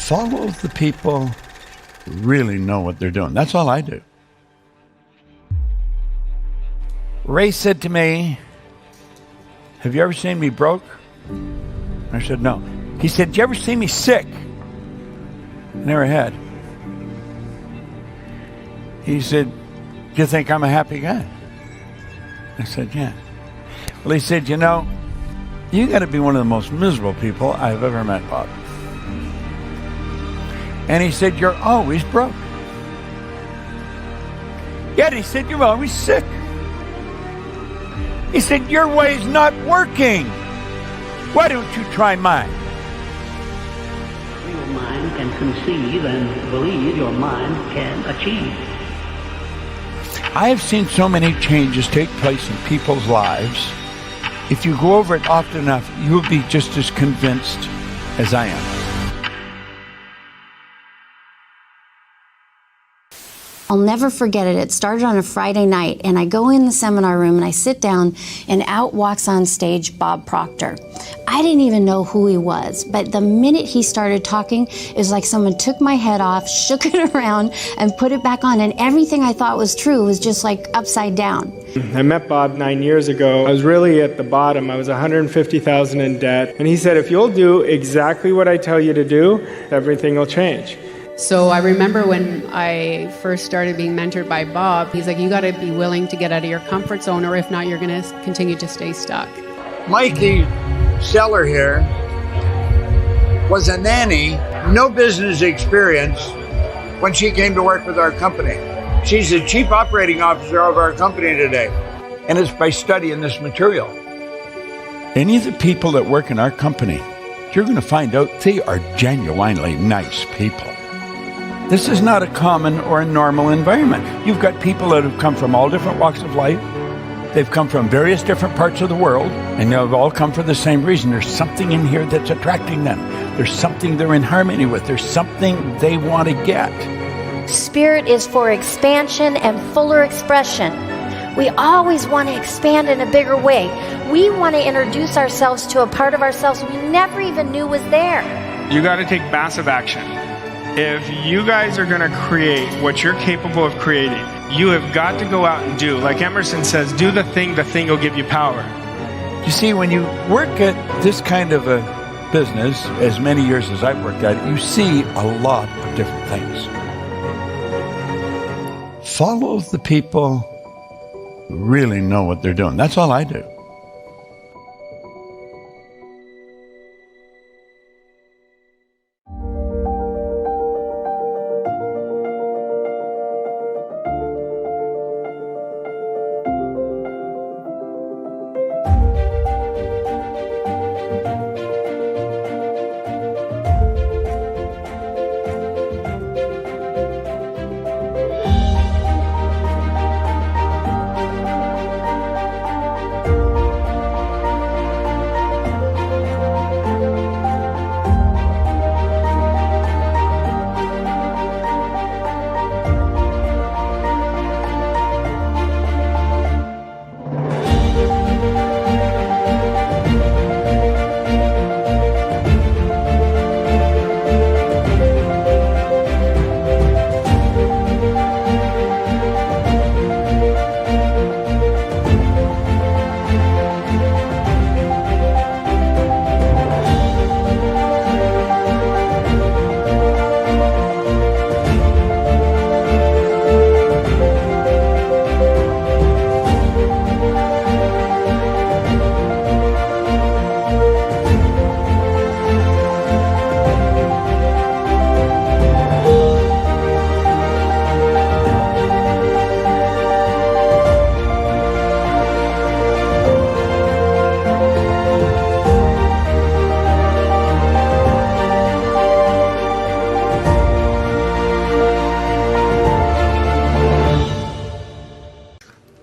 Follow the people who really know what they're doing. That's all I do. Ray said to me, "Have you ever seen me broke?" I said, "No." He said, "Did you ever see me sick?" I never had. He said, "Do you think I'm a happy guy?" I said, "Yeah." Well, he said, "You know, you got to be one of the most miserable people I've ever met, Bob." And he said, "You're always broke." Yet he said, "You're always sick." He said, "Your way's not working. Why don't you try mine?" Your mind can conceive and believe your mind can achieve. I have seen so many changes take place in people's lives. If you go over it often enough, you'll be just as convinced as I am. I'll never forget it. It started on a Friday night, and I go in the seminar room and I sit down, and out walks on stage Bob Proctor. I didn't even know who he was, but the minute he started talking, it was like someone took my head off, shook it around, and put it back on, and everything I thought was true was just like upside down. I met Bob 9 years ago. I was really at the bottom. I was $150,000 in debt, and he said, "If you'll do exactly what I tell you to do, everything will change." So I remember when I first started being mentored by Bob, he's like, "You got to be willing to get out of your comfort zone, or if not, you're going to continue to stay stuck." Mikey Seller here was a nanny, no business experience when she came to work with our company. She's the chief operating officer of our company today. And it's by studying this material. Any of the people that work in our company, you're going to find out they are genuinely nice people. This is not a common or a normal environment. You've got people that have come from all different walks of life. They've come from various different parts of the world, and they've all come for the same reason. There's something in here that's attracting them. There's something they're in harmony with. There's something they want to get. Spirit is for expansion and fuller expression. We always want to expand in a bigger way. We want to introduce ourselves to a part of ourselves we never even knew was there. You got to take massive action. If you guys are going to create what you're capable of creating, you have got to go out and do. Like Emerson says, do the thing will give you power. You see, when you work at this kind of a business, as many years as I've worked at it, you see a lot of different things. Follow the people who really know what they're doing. That's all I do.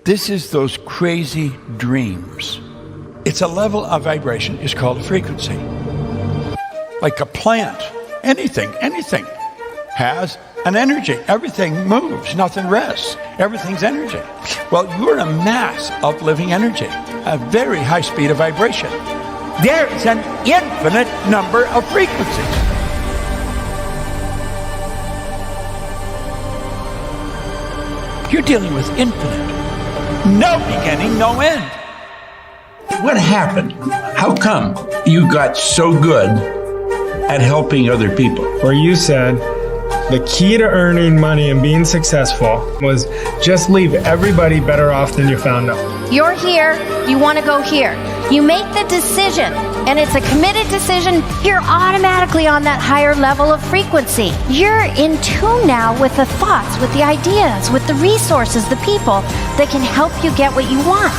This is those crazy dreams. It's a level of vibration. It's called a frequency. Like a plant, anything has an energy. Everything moves, nothing rests. Everything's energy. Well, you're a mass of living energy, a very high speed of vibration. There's an infinite number of frequencies. You're dealing with infinite. No beginning, no end. What happened? How come you got so good at helping other people? Where you said the key to earning money and being successful was just leave everybody better off than you found them. You're here, you want to go here. You make the decision, and it's a committed decision. You're automatically on that higher level of frequency. You're in tune now with the thoughts, with the ideas, with the resources, the people that can help you get what you want.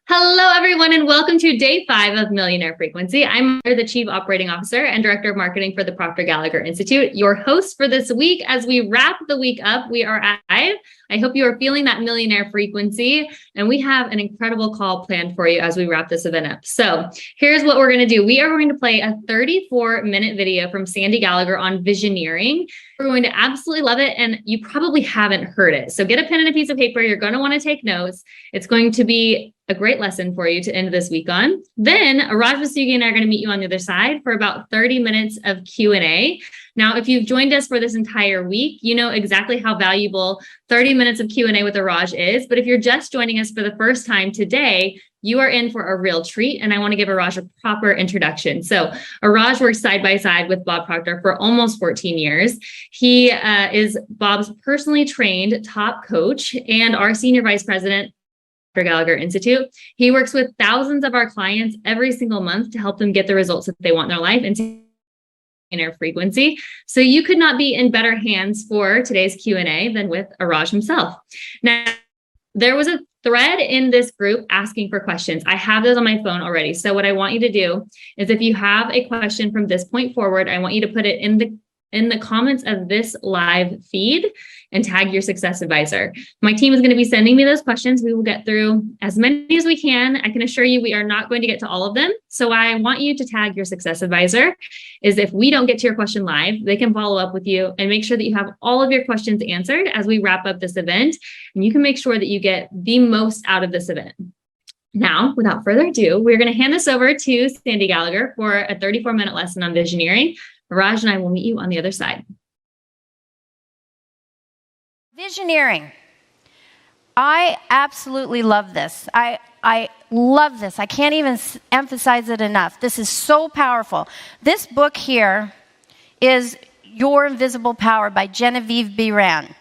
Hello, everyone, and welcome to day 5 of Millionaire Frequency. I'm the Chief Operating Officer and Director of Marketing for the Proctor Gallagher Institute, your host for this week. As we wrap the week up, we are at 5. I hope you are feeling that millionaire frequency, and we have an incredible call planned for you as we wrap this event up. So here's what we're going to do. We are going to play a 34-minute video from Sandy Gallagher on Visioneering. We're going to absolutely love it, and you probably haven't heard it. So get a pen and a piece of paper. You're going to want to take notes. It's going to be a great lesson for you to end this week on. Then Raj Vasugi and I are going to meet you on the other side for about 30 minutes of Q&A. Now, if you've joined us for this entire week, you know exactly how valuable 30 minutes of Q&A with Raj is. But if you're just joining us for the first time today, you are in for a real treat, and I want to give Raj a proper introduction. So Raj works side by side with Bob Proctor for almost 14 years. He is Bob's personally trained top coach and our senior vice president for Gallagher Institute. He works with thousands of our clients every single month to help them get the results that they want in their life and in their frequency. So you could not be in better hands for today's Q&A than with Raj himself. Now, there was a thread in this group asking for questions. I have those on my phone already. So what I want you to do is, if you have a question from this point forward, I want you to put it in the comments of this live feed and tag your success advisor. My team is going to be sending me those questions. We will get through as many as we can. I can assure you we are not going to get to all of them. So I want you to tag your success advisor. Is if we don't get to your question live, they can follow up with you and make sure that you have all of your questions answered as we wrap up this event. And you can make sure that you get the most out of this event. Now, without further ado, we're going to hand this over to Sandy Gallagher for a 34-minute lesson on Visioneering. Raj and I will meet you on the other side. Visioneering. I absolutely love this. I love this. I can't even emphasize it enough. This is so powerful. This book here is Your Invisible Power by Genevieve Biran.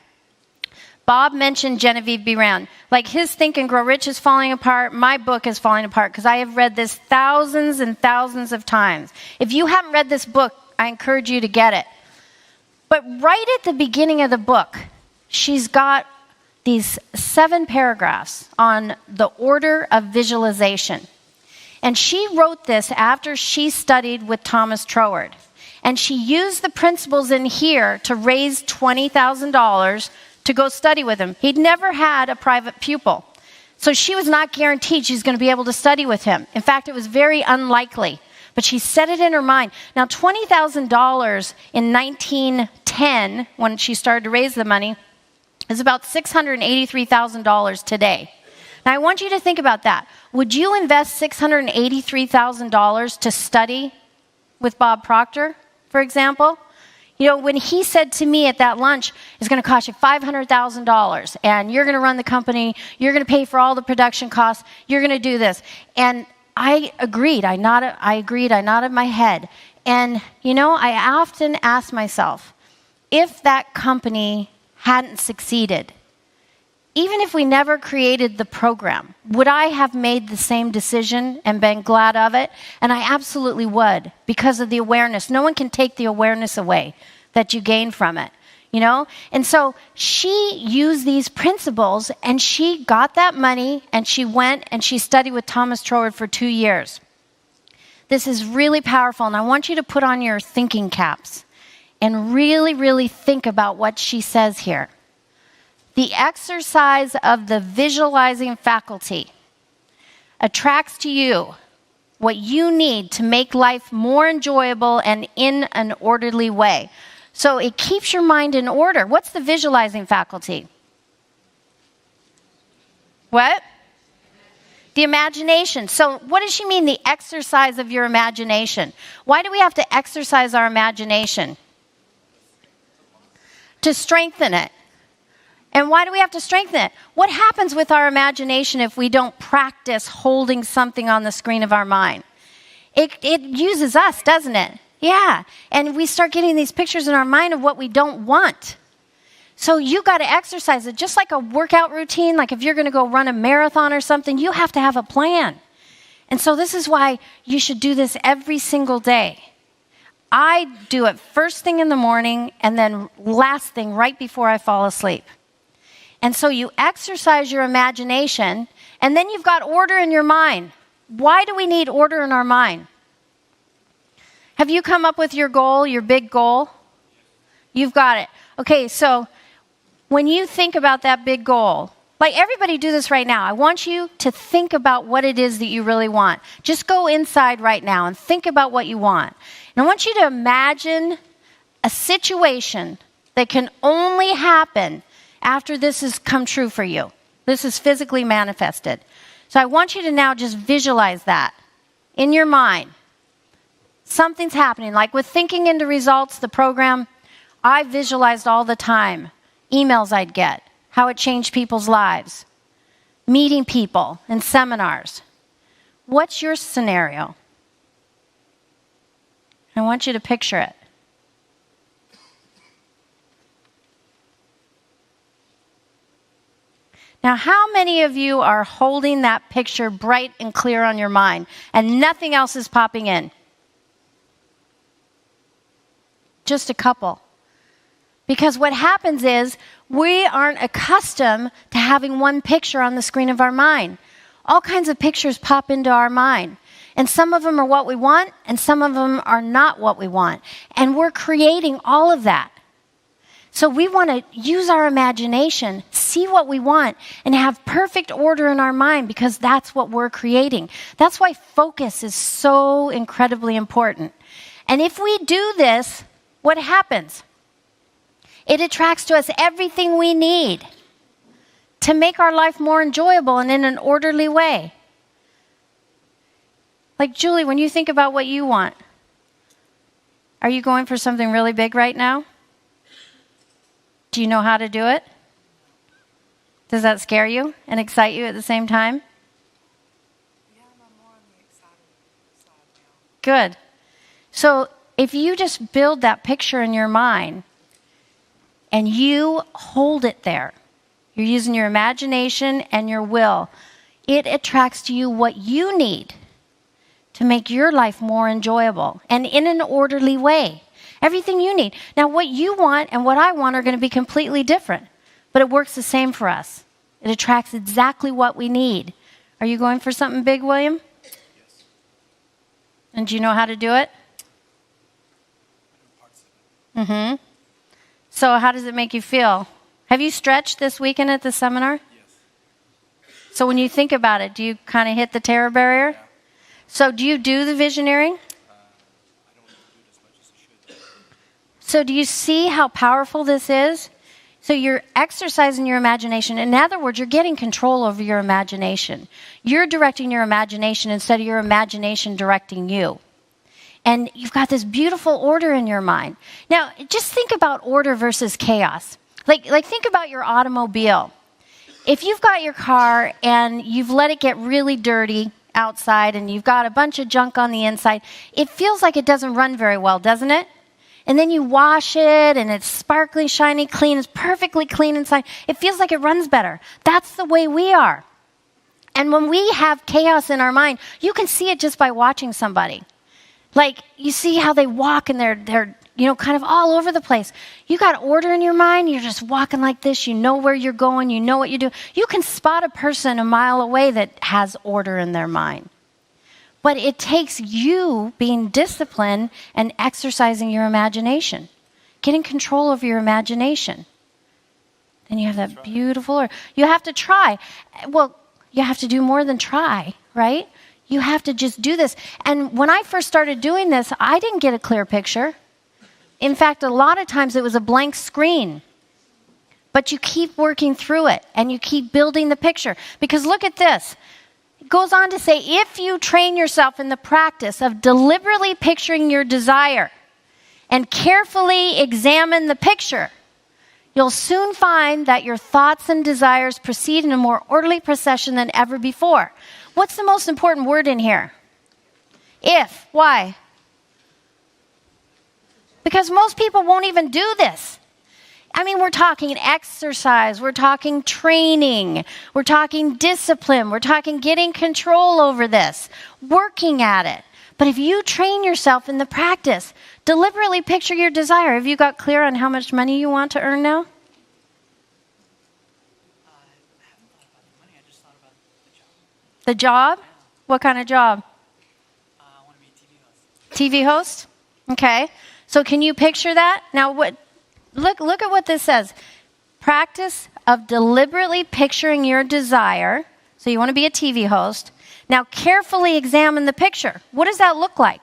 Bob mentioned Genevieve Biran. Like, his Think and Grow Rich is falling apart. My book is falling apart because I have read this thousands and thousands of times. If you haven't read this book, I encourage you to get it. But right at the beginning of the book, she's got these 7 paragraphs on the order of visualization. And she wrote this after she studied with Thomas Troward. And she used the principles in here to raise $20,000 to go study with him. He'd never had a private pupil. So she was not guaranteed she's going to be able to study with him. In fact, it was very unlikely. But she set it in her mind. Now, $20,000 in 1910, when she started to raise the money, is about $683,000 today. Now, I want you to think about that. Would you invest $683,000 to study with Bob Proctor, for example? You know, when he said to me at that lunch, it's going to cost you $500,000, and you're going to run the company, you're going to pay for all the production costs, you're going to do this. And I agreed. I nodded my head. And, you know, I often ask myself, if that company hadn't succeeded, even if we never created the program, would I have made the same decision and been glad of it? And I absolutely would, because of the awareness. No one can take the awareness away that you gain from it, you know? And so she used these principles, and she got that money, and she went and she studied with Thomas Troward for 2 years. This is really powerful, and I want you to put on your thinking caps and really, really think about what she says here. The exercise of the visualizing faculty attracts to you what you need to make life more enjoyable and in an orderly way. So it keeps your mind in order. What's the visualizing faculty? What? The imagination. So what does she mean, the exercise of your imagination? Why do we have to exercise our imagination? To strengthen it. And why do we have to strengthen it? What happens with our imagination if we don't practice holding something on the screen of our mind? It uses us, doesn't it? Yeah. And we start getting these pictures in our mind of what we don't want. So you got to exercise it. Just like a workout routine, like if you're going to go run a marathon or something, you have to have a plan. And so this is why you should do this every single day. I do it first thing in the morning and then last thing right before I fall asleep. And so you exercise your imagination, and then you've got order in your mind. Why do we need order in our mind? Have you come up with your goal, your big goal? You've got it. Okay, so when you think about that big goal, like everybody do this right now. I want you to think about what it is that you really want. Just go inside right now and think about what you want. And I want you to imagine a situation that can only happen after this has come true for you. This is physically manifested. So I want you to now just visualize that in your mind. Something's happening. Like with Thinking into Results, the program, I visualized all the time emails I'd get, how it changed people's lives, meeting people in seminars. What's your scenario? I want you to picture it. Now, how many of you are holding that picture bright and clear on your mind and nothing else is popping in? Just a couple. Because what happens is we aren't accustomed to having one picture on the screen of our mind. All kinds of pictures pop into our mind. And some of them are what we want, and some of them are not what we want. And we're creating all of that. So we want to use our imagination, see what we want, and have perfect order in our mind because that's what we're creating. That's why focus is so incredibly important. And if we do this, what happens? It attracts to us everything we need to make our life more enjoyable and in an orderly way. Like Julie, when you think about what you want, are you going for something really big right now? Do you know how to do it? Does that scare you and excite you at the same time? Yeah, I'm more on the excited side now. Good. So if you just build that picture in your mind and you hold it there, you're using your imagination and your will, it attracts to you what you need to make your life more enjoyable and in an orderly way. Everything you need. Now, what you want and what I want are going to be completely different, but it works the same for us. It attracts exactly what we need. Are you going for something big, William? Yes. And do you know how to do it? Mm-hmm. So how does it make you feel? Have you stretched this weekend at the seminar? Yes. So when you think about it, do you kind of hit the terror barrier? Yeah. So do you do the visioneering? So do you see how powerful this is? So you're exercising your imagination. In other words, you're getting control over your imagination. You're directing your imagination instead of your imagination directing you. And you've got this beautiful order in your mind. Now, just think about order versus chaos. Like think about your automobile. If you've got your car and you've let it get really dirty outside and you've got a bunch of junk on the inside, it feels like it doesn't run very well, doesn't it? And then you wash it, and it's sparkling, shiny, clean. It's perfectly clean inside. It feels like it runs better. That's the way we are. And when we have chaos in our mind, you can see it just by watching somebody. Like, you see how they walk, and they're kind of all over the place. You got order in your mind. You're just walking like this. You know where you're going. You know what you do. You can spot a person a mile away that has order in their mind. But it takes you being disciplined and exercising your imagination, getting control of your imagination. And you have that beautiful order. You have to try. Well, you have to do more than try, right? You have to just do this. And when I first started doing this, I didn't get a clear picture. In fact, a lot of times it was a blank screen. But you keep working through it, and you keep building the picture. Because look at this. It goes on to say, if you train yourself in the practice of deliberately picturing your desire and carefully examine the picture, You'll soon find that your thoughts and desires proceed in a more orderly procession than ever before. What's the most important word in here? If. Why? Because most people won't even do this. I mean, we're talking exercise, we're talking training, we're talking discipline, we're talking getting control over this, working at it. But if you train yourself in the practice, deliberately picture your desire. Have you got clear on how much money you want to earn now? The job? What kind of job? I want to be a TV host. TV host? Okay. So can you picture that? Now, look at what this says. Practice of deliberately picturing your desire. So you want to be a TV host. Now, carefully examine the picture. What does that look like?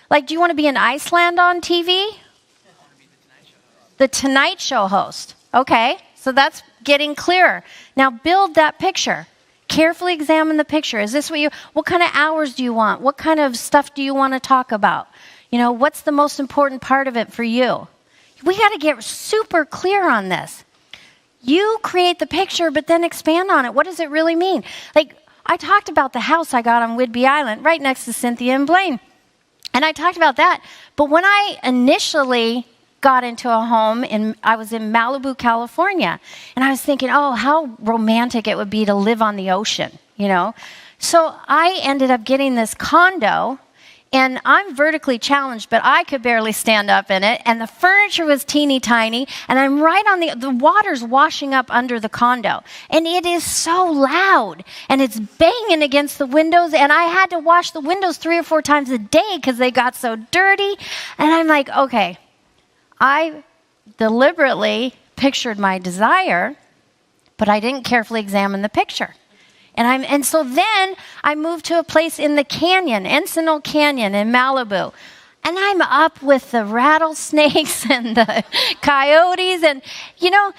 Like, do you want to be in Iceland on TV? I want to be The Tonight Show host. Okay. So that's getting clearer. Now, build that picture. Carefully examine the picture. Is this what kind of hours do you want? What kind of stuff do you want to talk about? You know, what's the most important part of it for you? We got to get super clear on this. You create the picture, but then expand on it. What does it really mean? Like, I talked about the house I got on Whidbey Island, right next to Cynthia and Blaine. And I talked about that. But when I initially got into a home, I was in Malibu, California. And I was thinking, oh, how romantic it would be to live on the ocean, you know? So I ended up getting this condo. And I'm vertically challenged, but I could barely stand up in it. And the furniture was teeny tiny. And I'm right on the water's washing up under the condo. And it is so loud. And it's banging against the windows. And I had to wash the windows 3 or 4 times a day because they got so dirty. And I'm like, okay, I deliberately pictured my desire, but I didn't carefully examine the picture. And so then I moved to a place in the canyon, Encinal Canyon in Malibu. And I'm up with the rattlesnakes and the coyotes. And, you know,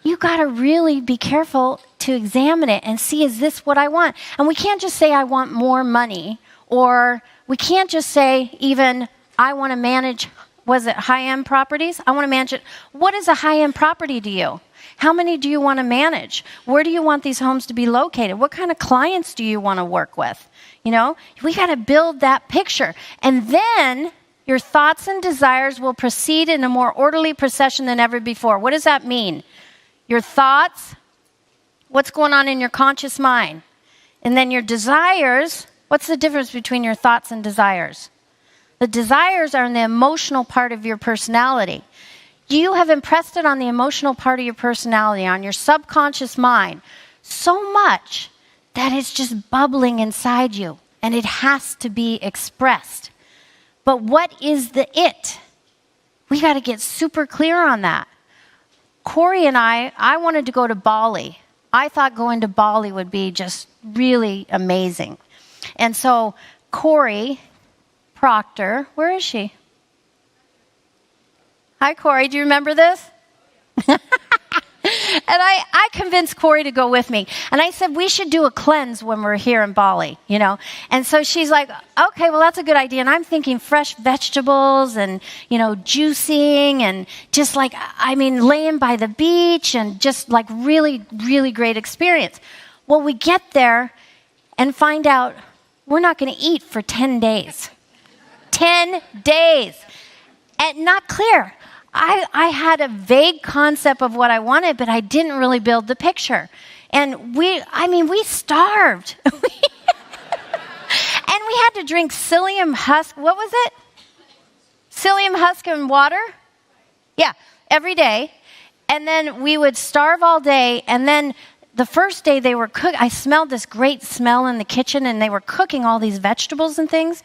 you got to really be careful to examine it and see, is this what I want? And we can't just say, I want more money. Or we can't just say, even, I want to manage, was it high-end properties? I want to manage it. What is a high-end property to you? How many do you want to manage? Where do you want these homes to be located? What kind of clients do you want to work with? You know, we got to build that picture. And then your thoughts and desires will proceed in a more orderly procession than ever before. What does that mean? Your thoughts, what's going on in your conscious mind? And then your desires, what's the difference between your thoughts and desires? The desires are in the emotional part of your personality. You have impressed it on the emotional part of your personality, on your subconscious mind, so much that it's just bubbling inside you, and it has to be expressed. But what is the it? We got to get super clear on that. Corey and I wanted to go to Bali. I thought going to Bali would be just really amazing. And so Corey Proctor, where is she? Hi, Corey. Do you remember this? And I convinced Corey to go with me. And I said, we should do a cleanse when we're here in Bali, you know. And so she's like, okay, well, that's a good idea. And I'm thinking fresh vegetables and, you know, juicing and just like, I mean, laying by the beach and just like really, really great experience. Well, we get there and find out we're not going to eat for 10 days. 10 days. And not clear. I had a vague concept of what I wanted, but I didn't really build the picture. And we starved. And we had to drink psyllium husk, what was it? Psyllium husk and water? Yeah, every day. And then we would starve all day. And then the first day they were cooking, I smelled this great smell in the kitchen, and they were cooking all these vegetables and things.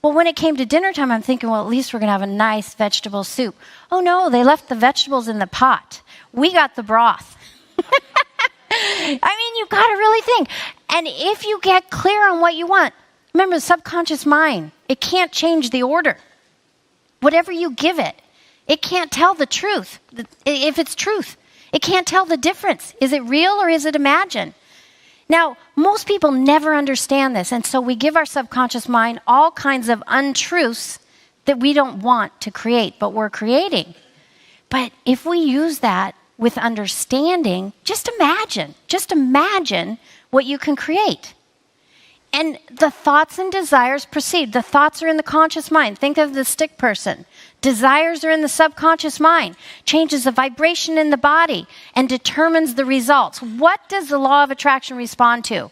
Well, when it came to dinner time, I'm thinking, well, at least we're going to have a nice vegetable soup. Oh, no, they left the vegetables in the pot. We got the broth. I mean, you got to really think. And if you get clear on what you want, remember the subconscious mind, it can't change the order. Whatever you give it, it can't tell the truth. If it's truth, it can't tell the difference. Is it real or is it imagined? Now, most people never understand this, and so we give our subconscious mind all kinds of untruths that we don't want to create, but we're creating. But if we use that with understanding, just imagine what you can create. And the thoughts and desires proceed. The thoughts are in the conscious mind. Think of the stick person. Desires are in the subconscious mind. Changes the vibration in the body and determines the results. What does the law of attraction respond to?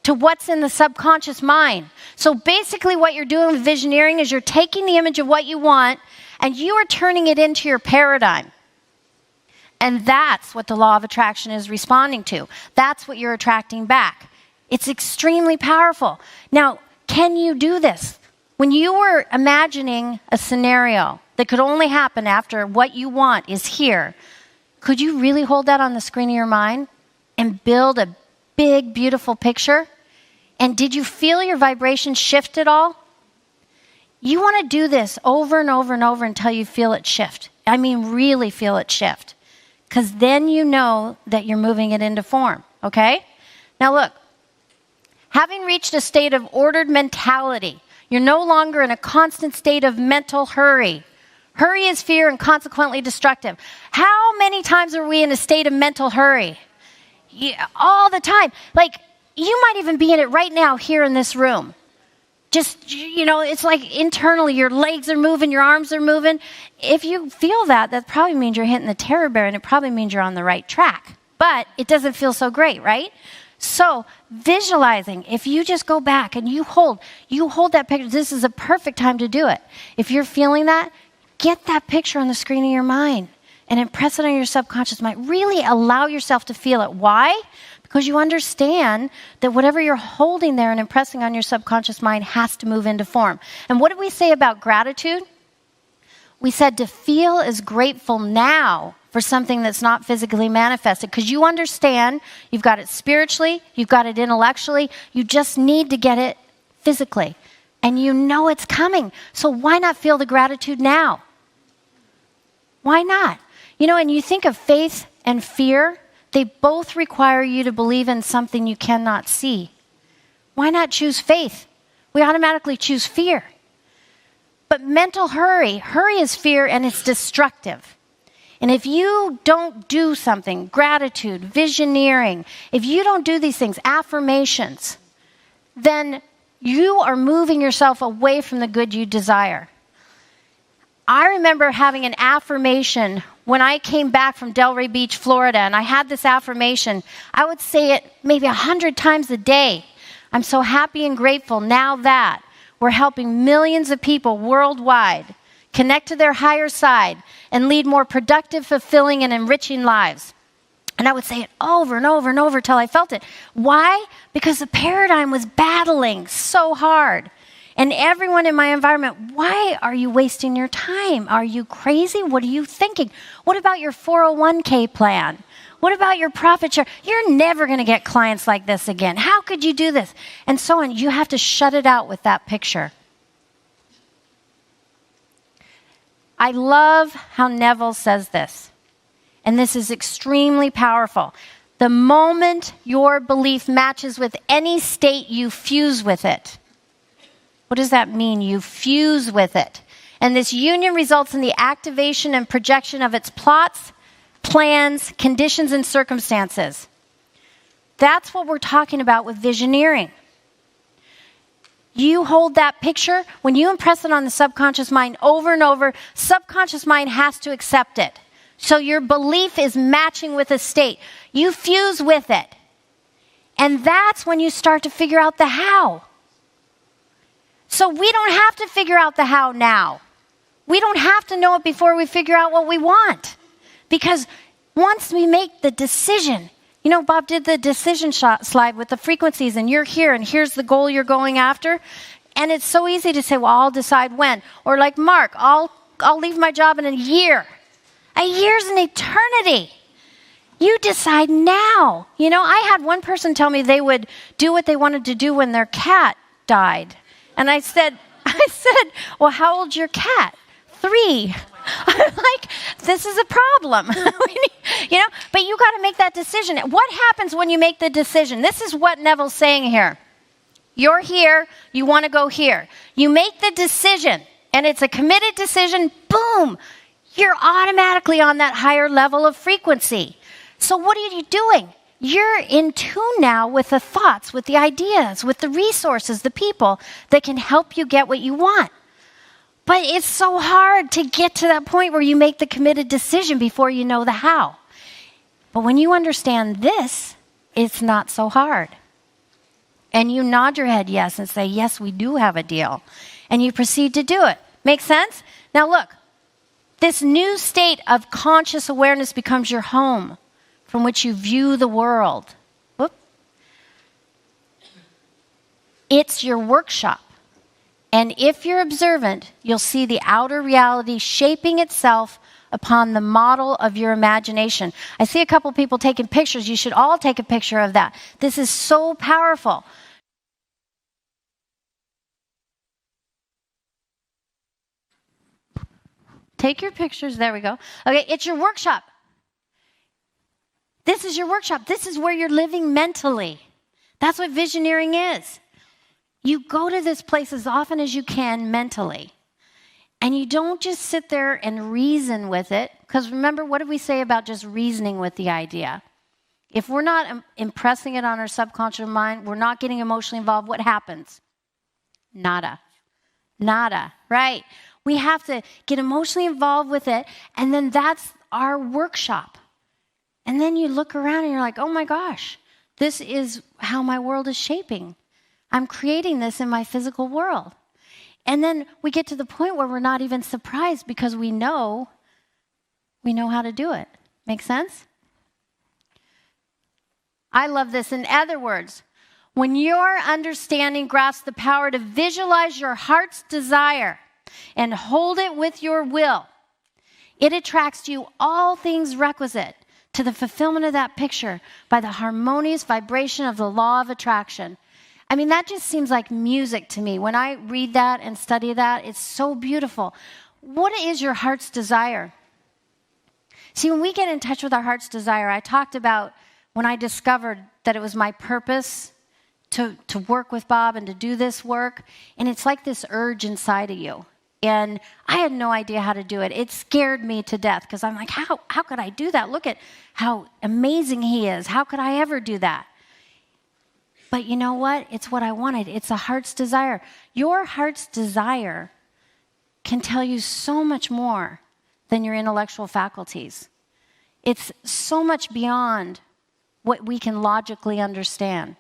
To what's in the subconscious mind. So basically what you're doing with visioneering is you're taking the image of what you want and you are turning it into your paradigm. And that's what the law of attraction is responding to. That's what you're attracting back. It's extremely powerful. Now, can you do this? When you were imagining a scenario that could only happen after what you want is here, could you really hold that on the screen of your mind and build a big, beautiful picture? And did you feel your vibration shift at all? You want to do this over and over and over until you feel it shift. I mean, really feel it shift. Because then you know that you're moving it into form, okay? Now look, having reached a state of ordered mentality, you're no longer in a constant state of mental hurry. Hurry is fear and consequently destructive. How many times are we in a state of mental hurry? Yeah, all the time. Like, you might even be in it right now here in this room. Just, it's like internally your legs are moving, your arms are moving. If you feel that, that probably means you're hitting the terror bear and it probably means you're on the right track. But it doesn't feel so great, right? So visualizing, if you just go back and you hold that picture, this is a perfect time to do it. If you're feeling that, get that picture on the screen of your mind and impress it on your subconscious mind. Really allow yourself to feel it. Why? Because you understand that whatever you're holding there and impressing on your subconscious mind has to move into form. And what did we say about gratitude? We said to feel is grateful now for something that's not physically manifested. Because you understand you've got it spiritually, you've got it intellectually, you just need to get it physically. And you know it's coming. So why not feel the gratitude now? Why not? And you think of faith and fear, they both require you to believe in something you cannot see. Why not choose faith? We automatically choose fear. But mental hurry is fear and it's destructive. And if you don't do something, gratitude, visioneering, if you don't do these things, affirmations, then you are moving yourself away from the good you desire. I remember having an affirmation when I came back from Delray Beach, Florida, and I had this affirmation. I would say it maybe 100 times a day. I'm so happy and grateful now that we're helping millions of people worldwide connect to their higher side and lead more productive, fulfilling, and enriching lives. And I would say it over and over and over till I felt it. Why? Because the paradigm was battling so hard. And everyone in my environment, why are you wasting your time? Are you crazy? What are you thinking? What about your 401k plan? What about your profit share? You're never going to get clients like this again. How could you do this? And so on. You have to shut it out with that picture. I love how Neville says this. And this is extremely powerful. The moment your belief matches with any state, you fuse with it. What does that mean? You fuse with it. And this union results in the activation and projection of its plots, plans, conditions, and circumstances. That's what we're talking about with visioneering. You hold that picture, when you impress it on the subconscious mind over and over, subconscious mind has to accept it. So your belief is matching with a state. You fuse with it. And that's when you start to figure out the how. So we don't have to figure out the how now. We don't have to know it before we figure out what we want. Because once we make the decision, Bob did the decision slide with the frequencies, and you're here, and here's the goal you're going after. And it's so easy to say, well, I'll decide when. Or like Mark, I'll leave my job in a year. A year's an eternity. You decide now. I had one person tell me they would do what they wanted to do when their cat died. And I said, well, how old's your cat? 3. I'm like, this is a problem. But you got to make that decision. What happens when you make the decision? This is what Neville's saying here. You're here, you want to go here. You make the decision, and it's a committed decision, boom. You're automatically on that higher level of frequency. So what are you doing? You're in tune now with the thoughts, with the ideas, with the resources, the people that can help you get what you want. But it's so hard to get to that point where you make the committed decision before you know the how. But when you understand this, it's not so hard. And you nod your head yes and say, yes, we do have a deal. And you proceed to do it. Make sense? Now look, this new state of conscious awareness becomes your home from which you view the world. Whoop. It's your workshop. And if you're observant, you'll see the outer reality shaping itself upon the model of your imagination. I see a couple people taking pictures. You should all take a picture of that. This is so powerful. Take your pictures. There we go. Okay, it's your workshop. This is your workshop. This is where you're living mentally. That's what visioneering is. You go to this place as often as you can mentally. And you don't just sit there and reason with it. Because remember, what did we say about just reasoning with the idea? If we're not impressing it on our subconscious mind, we're not getting emotionally involved, what happens? Nada. Nada, right? We have to get emotionally involved with it, and then that's our workshop. And then you look around and you're like, oh my gosh, this is how my world is shaping. I'm creating this in my physical world. And then we get to the point where we're not even surprised because we know how to do it. Make sense? I love this. In other words, when your understanding grasps the power to visualize your heart's desire and hold it with your will, it attracts to you all things requisite to the fulfillment of that picture by the harmonious vibration of the law of attraction. I mean, that just seems like music to me. When I read that and study that, it's so beautiful. What is your heart's desire? See, when we get in touch with our heart's desire, I talked about when I discovered that it was my purpose to work with Bob and to do this work, and it's like this urge inside of you. And I had no idea how to do it. It scared me to death because I'm like, how could I do that? Look at how amazing he is. How could I ever do that? But you know what? It's what I wanted. It's a heart's desire. Your heart's desire can tell you so much more than your intellectual faculties. It's so much beyond what we can logically understand.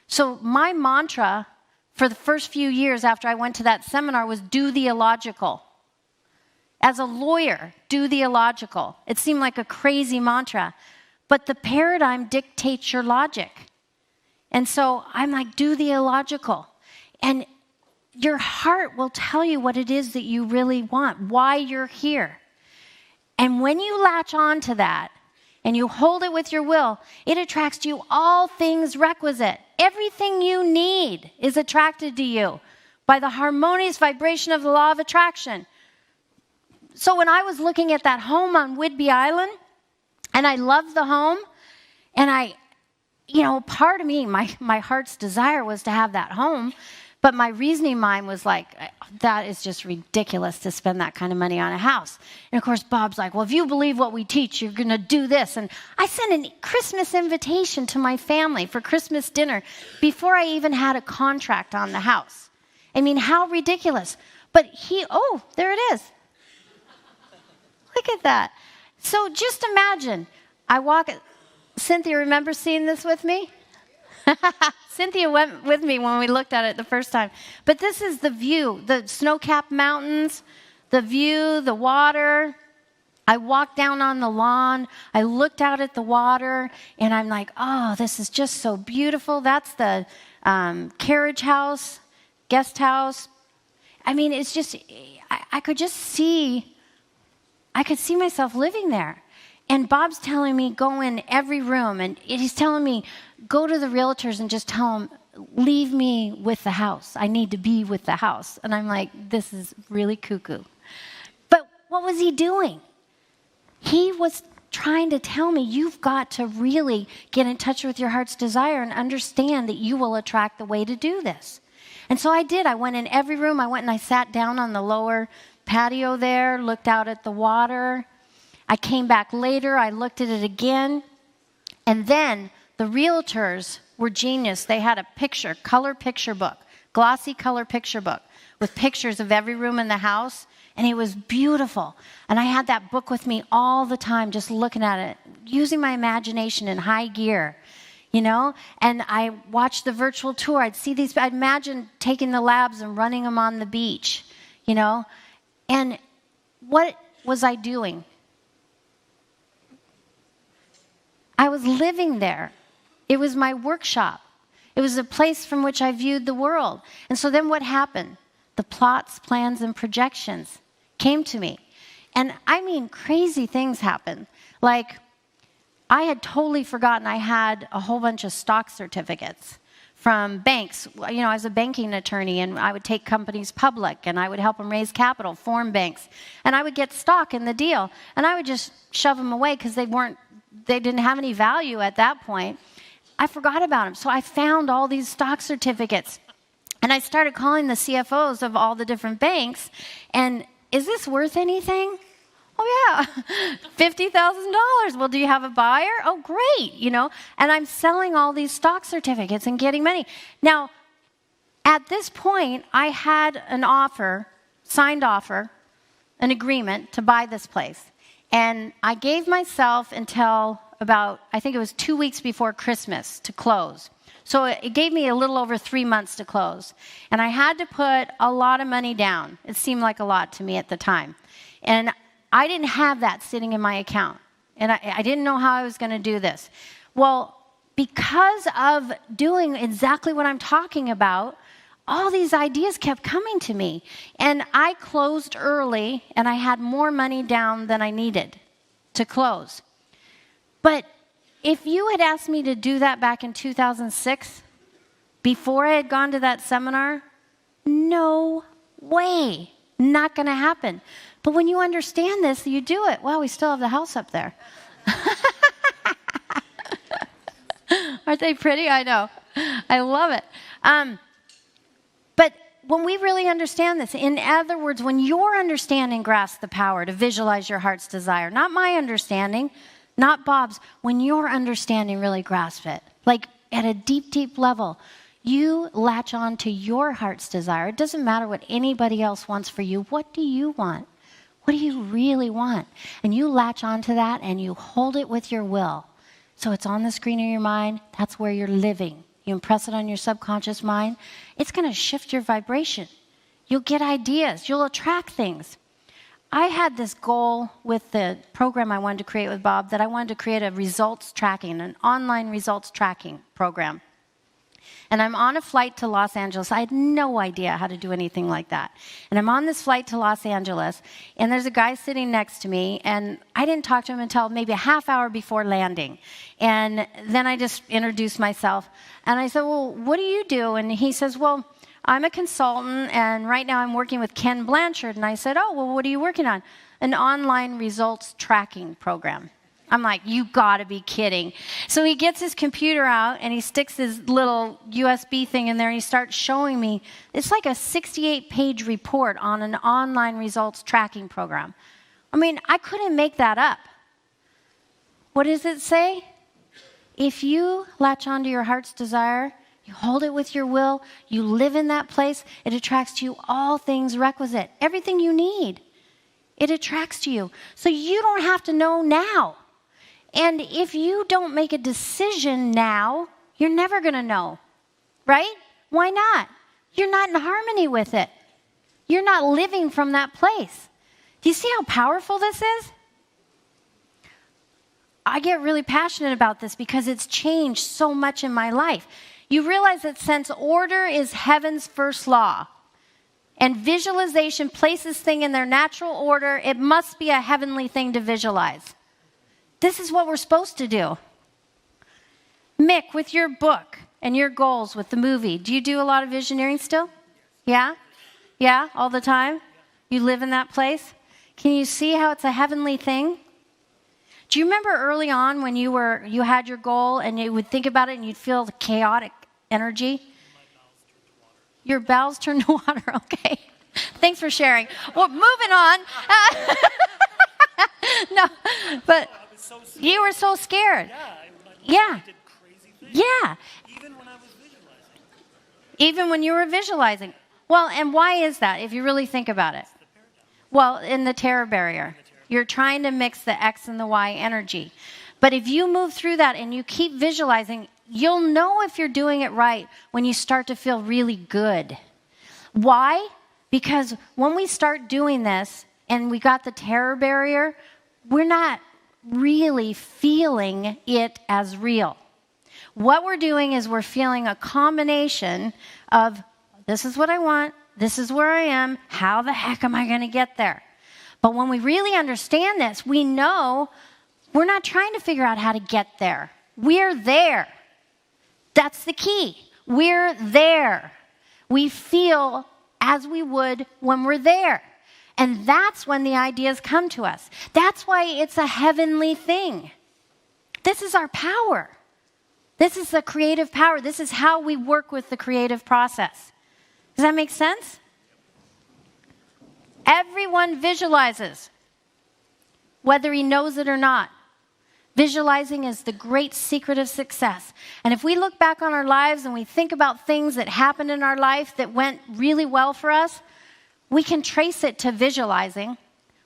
So my mantra for the first few years after I went to that seminar was do the illogical. As a lawyer, do the illogical. It seemed like a crazy mantra, but the paradigm dictates your logic. And so I'm like, do the illogical. And your heart will tell you what it is that you really want, why you're here. And when you latch on to that and you hold it with your will, it attracts to you all things requisite. Everything you need is attracted to you by the harmonious vibration of the law of attraction. So when I was looking at that home on Whidbey Island, and I loved the home, and part of me, my heart's desire was to have that home, but my reasoning mind was like, that is just ridiculous to spend that kind of money on a house. And of course, Bob's like, well, if you believe what we teach, you're going to do this. And I sent a Christmas invitation to my family for Christmas dinner before I even had a contract on the house. I mean, how ridiculous. But there it is. Look at that. So just imagine, Cynthia, remember seeing this with me? Cynthia went with me when we looked at it the first time. But this is the view, the snow-capped mountains, the view, the water. I walked down on the lawn. I looked out at the water, and I'm like, oh, this is just so beautiful. That's the carriage house, guest house. I mean, it's just, I could see myself living there. And Bob's telling me, go in every room. And he's telling me, go to the realtors and just tell them, leave me with the house. I need to be with the house. And I'm like, this is really cuckoo. But what was he doing? He was trying to tell me, you've got to really get in touch with your heart's desire and understand that you will attract the way to do this. And so I did. I went in every room. I went and I sat down on the lower patio there, looked out at the water. I came back later, I looked at it again. And then the realtors were genius. They had a color picture book, glossy color picture book with pictures of every room in the house. And it was beautiful. And I had that book with me all the time, just looking at it, using my imagination in high gear, you know? And I watched the virtual tour. I'd imagine taking the labs and running them on the beach, you know? And what was I doing? I was living there. It was my workshop. It was a place from which I viewed the world. And so then what happened? The plots, plans, and projections came to me. And I mean, crazy things happened. Like, I had totally forgotten I had a whole bunch of stock certificates from banks. You know, I was a banking attorney, and I would take companies public, and I would help them raise capital, form banks. And I would get stock in the deal, and I would just shove them away because they didn't have any value at that point. I forgot about them. So I found all these stock certificates. And I started calling the CFOs of all the different banks. And is this worth anything? Oh, yeah. $50,000. Well, do you have a buyer? Oh, great. You know, and I'm selling all these stock certificates and getting money. Now, at this point, I had an signed offer, an agreement to buy this place. And I gave myself until about, I think it was 2 weeks before Christmas to close. So it gave me a little over 3 months to close. And I had to put a lot of money down. It seemed like a lot to me at the time. And I didn't have that sitting in my account. And I didn't know how I was going to do this. Well, because of doing exactly what I'm talking about, all these ideas kept coming to me. And I closed early, and I had more money down than I needed to close. But if you had asked me to do that back in 2006, before I had gone to that seminar, no way. Not going to happen. But when you understand this, you do it. Well, we still have the house up there. Aren't they pretty? I know. I love it. But when we really understand this, in other words, when your understanding grasps the power to visualize your heart's desire, not my understanding, not Bob's, when your understanding really grasps it, like at a deep, deep level, you latch on to your heart's desire. It doesn't matter what anybody else wants for you. What do you want? What do you really want? And you latch on to that and you hold it with your will. So it's on the screen of your mind. That's where you're living. You impress it on your subconscious mind. It's going to shift your vibration. You'll get ideas. You'll attract things. I had this goal with the program I wanted to create with Bob, that I wanted to create an online results tracking program. And I'm on a flight to Los Angeles. I had no idea how to do anything like that. And I'm on this flight to Los Angeles, and there's a guy sitting next to me, and I didn't talk to him until maybe a half hour before landing. And then I just introduced myself, and I said, well, what do you do? And he says, well, I'm a consultant, and right now I'm working with Ken Blanchard. And I said, oh, well, what are you working on? An online results tracking program. I'm like, you gotta be kidding. So he gets his computer out and he sticks his little USB thing in there and he starts showing me. It's like a 68-page report on an online results tracking program. I mean, I couldn't make that up. What does it say? If you latch onto your heart's desire, you hold it with your will, you live in that place, it attracts to you all things requisite. Everything you need, it attracts to you. So you don't have to know now. And if you don't make a decision now, you're never going to know, right? Why not? You're not in harmony with it. You're not living from that place. Do you see how powerful this is? I get really passionate about this because it's changed so much in my life. You realize that since order is heaven's first law, and visualization places things in their natural order, it must be a heavenly thing to visualize. This is what we're supposed to do. Mick, with your book and your goals with the movie, do you do a lot of visioneering still? Yeah? Yeah, all the time? You live in that place? Can you see how it's a heavenly thing? Do you remember early on when you had your goal and you would think about it and you'd feel the chaotic energy? Your bowels turn to water, okay. Thanks for sharing. Well, moving on. No, but you were so scared. Yeah. Yeah. Even when you were visualizing. Well, and why is that, if you really think about it? Well, in the terror barrier. You're trying to mix the X and the Y energy. But if you move through that and you keep visualizing, you'll know if you're doing it right when you start to feel really good. Why? Because when we start doing this and we got the terror barrier, we're not really feeling it as real. What we're doing is we're feeling a combination of, this is what I want, this is where I am, how the heck am I going to get there? But when we really understand this, we know we're not trying to figure out how to get there. We're there. That's the key. We're there. We feel as we would when we're there. And that's when the ideas come to us. That's why it's a heavenly thing. This is our power. This is the creative power. This is how we work with the creative process. Does that make sense? Everyone visualizes, whether he knows it or not. Visualizing is the great secret of success. And if we look back on our lives and we think about things that happened in our life that went really well for us, we can trace it to visualizing.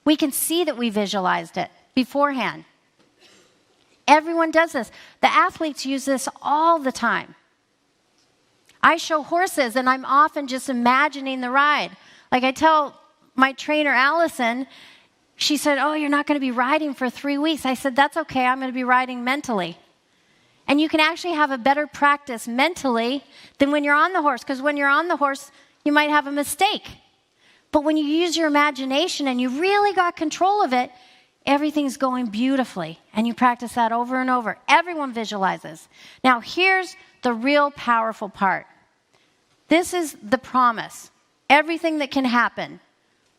We can see that we visualized it beforehand. Everyone does this. The athletes use this all the time. I show horses and I'm often just imagining the ride. Like I tell my trainer, Allison, she said, oh, you're not going to be riding for 3 weeks. I said, that's okay. I'm going to be riding mentally. And you can actually have a better practice mentally than when you're on the horse. Because when you're on the horse, you might have a mistake. But when you use your imagination and you really got control of it, everything's going beautifully. And you practice that over and over. Everyone visualizes. Now, here's the real powerful part. This is the promise. Everything that can happen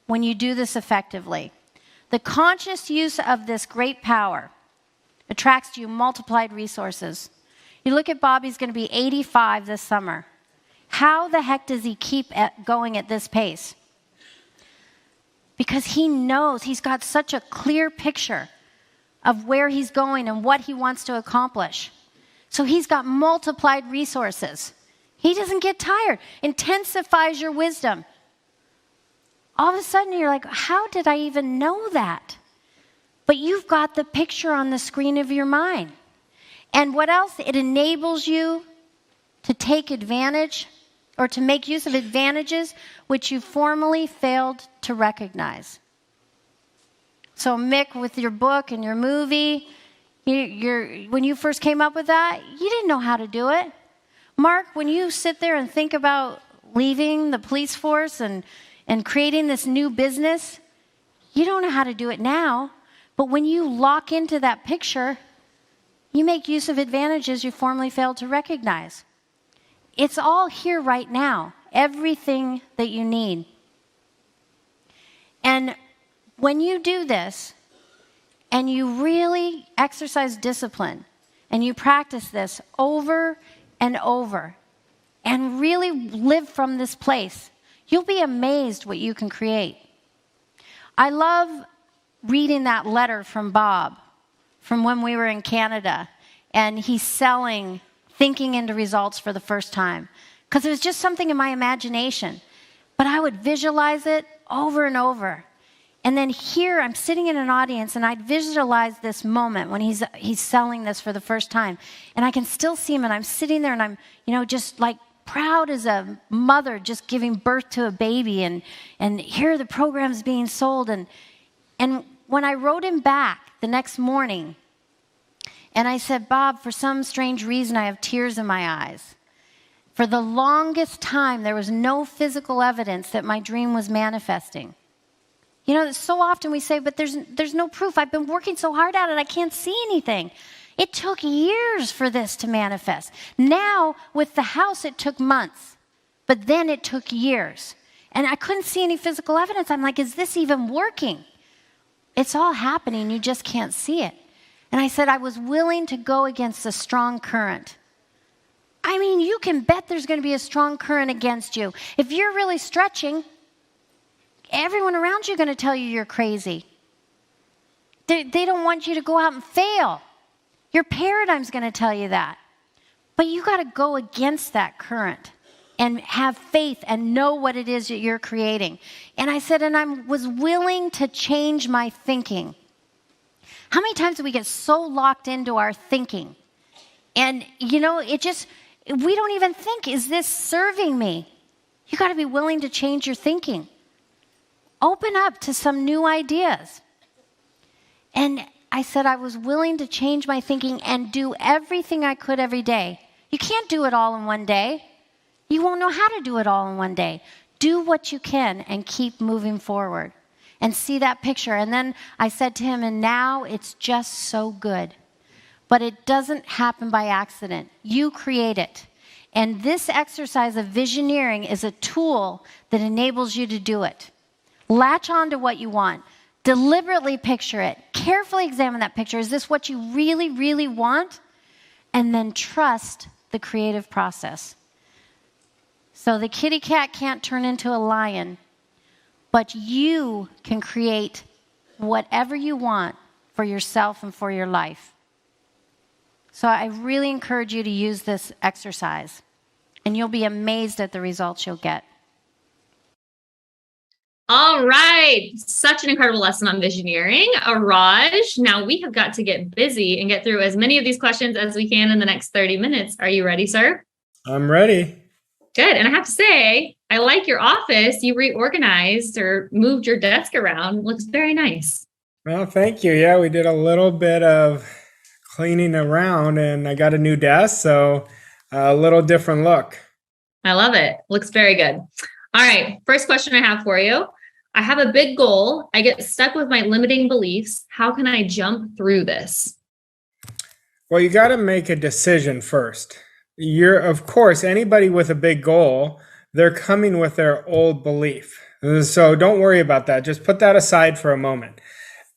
when you do this effectively. The conscious use of this great power attracts to you multiplied resources. You look at Bob, he's going to be 85 this summer. How the heck does he keep going at this pace? Because he knows he's got such a clear picture of where he's going and what he wants to accomplish. So he's got multiplied resources. He doesn't get tired. Intensifies your wisdom. All of a sudden you're like, how did I even know that? But you've got the picture on the screen of your mind. And what else? It enables you to take advantage or to make use of advantages which you formerly failed to recognize. So Mick, with your book and your movie, when you first came up with that, you didn't know how to do it. Mark, when you sit there and think about leaving the police force and creating this new business, you don't know how to do it now. But when you lock into that picture, you make use of advantages you formerly failed to recognize. It's all here right now, everything that you need. And when you do this, and you really exercise discipline, and you practice this over and over, and really live from this place, you'll be amazed what you can create. I love reading that letter from Bob from when we were in Canada, and he's selling thinking into results for the first time. Because it was just something in my imagination. But I would visualize it over and over. And then here, I'm sitting in an audience, and I'd visualize this moment when he's selling this for the first time. And I can still see him, and I'm sitting there, and I'm, just like proud as a mother just giving birth to a baby. And here the program's being sold. And when I wrote him back the next morning, and I said, Bob, for some strange reason, I have tears in my eyes. For the longest time, there was no physical evidence that my dream was manifesting. So often we say, but there's no proof. I've been working so hard at it, I can't see anything. It took years for this to manifest. Now, with the house, it took months. But then it took years. And I couldn't see any physical evidence. I'm like, is this even working? It's all happening. You just can't see it. And I said, I was willing to go against a strong current. You can bet there's going to be a strong current against you. If you're really stretching, everyone around you are going to tell you you're crazy. They don't want you to go out and fail. Your paradigm's going to tell you that. But you got to go against that current and have faith and know what it is that you're creating. And I said, and I was willing to change my thinking. How many times do we get so locked into our thinking? And, we don't even think, is this serving me? You got to be willing to change your thinking. Open up to some new ideas. And I said I was willing to change my thinking and do everything I could every day. You can't do it all in one day. You won't know how to do it all in one day. Do what you can and keep moving forward and see that picture. And then I said to him, and now it's just so good. But it doesn't happen by accident. You create it. And this exercise of visioneering is a tool that enables you to do it. Latch on to what you want. Deliberately picture it. Carefully examine that picture. Is this what you really, really want? And then trust the creative process. So the kitty cat can't turn into a lion, but you can create whatever you want for yourself and for your life. So I really encourage you to use this exercise, and you'll be amazed at the results you'll get. All right. Such an incredible lesson on visioneering. Raj, now we have got to get busy and get through as many of these questions as we can in the next 30 minutes. Are you ready, sir? I'm ready. Good. And I have to say, I like your office. You reorganized or moved your desk around. It looks very nice. Well, thank you. Yeah, we did a little bit of cleaning around and I got a new desk, so a little different look. I love it. Looks very good. All right. First question I have for you. I have a big goal. I get stuck with my limiting beliefs. How can I jump through this? Well, you got to make a decision first. Of course, anybody with a big goal, they're coming with their old belief. So don't worry about that. Just put that aside for a moment.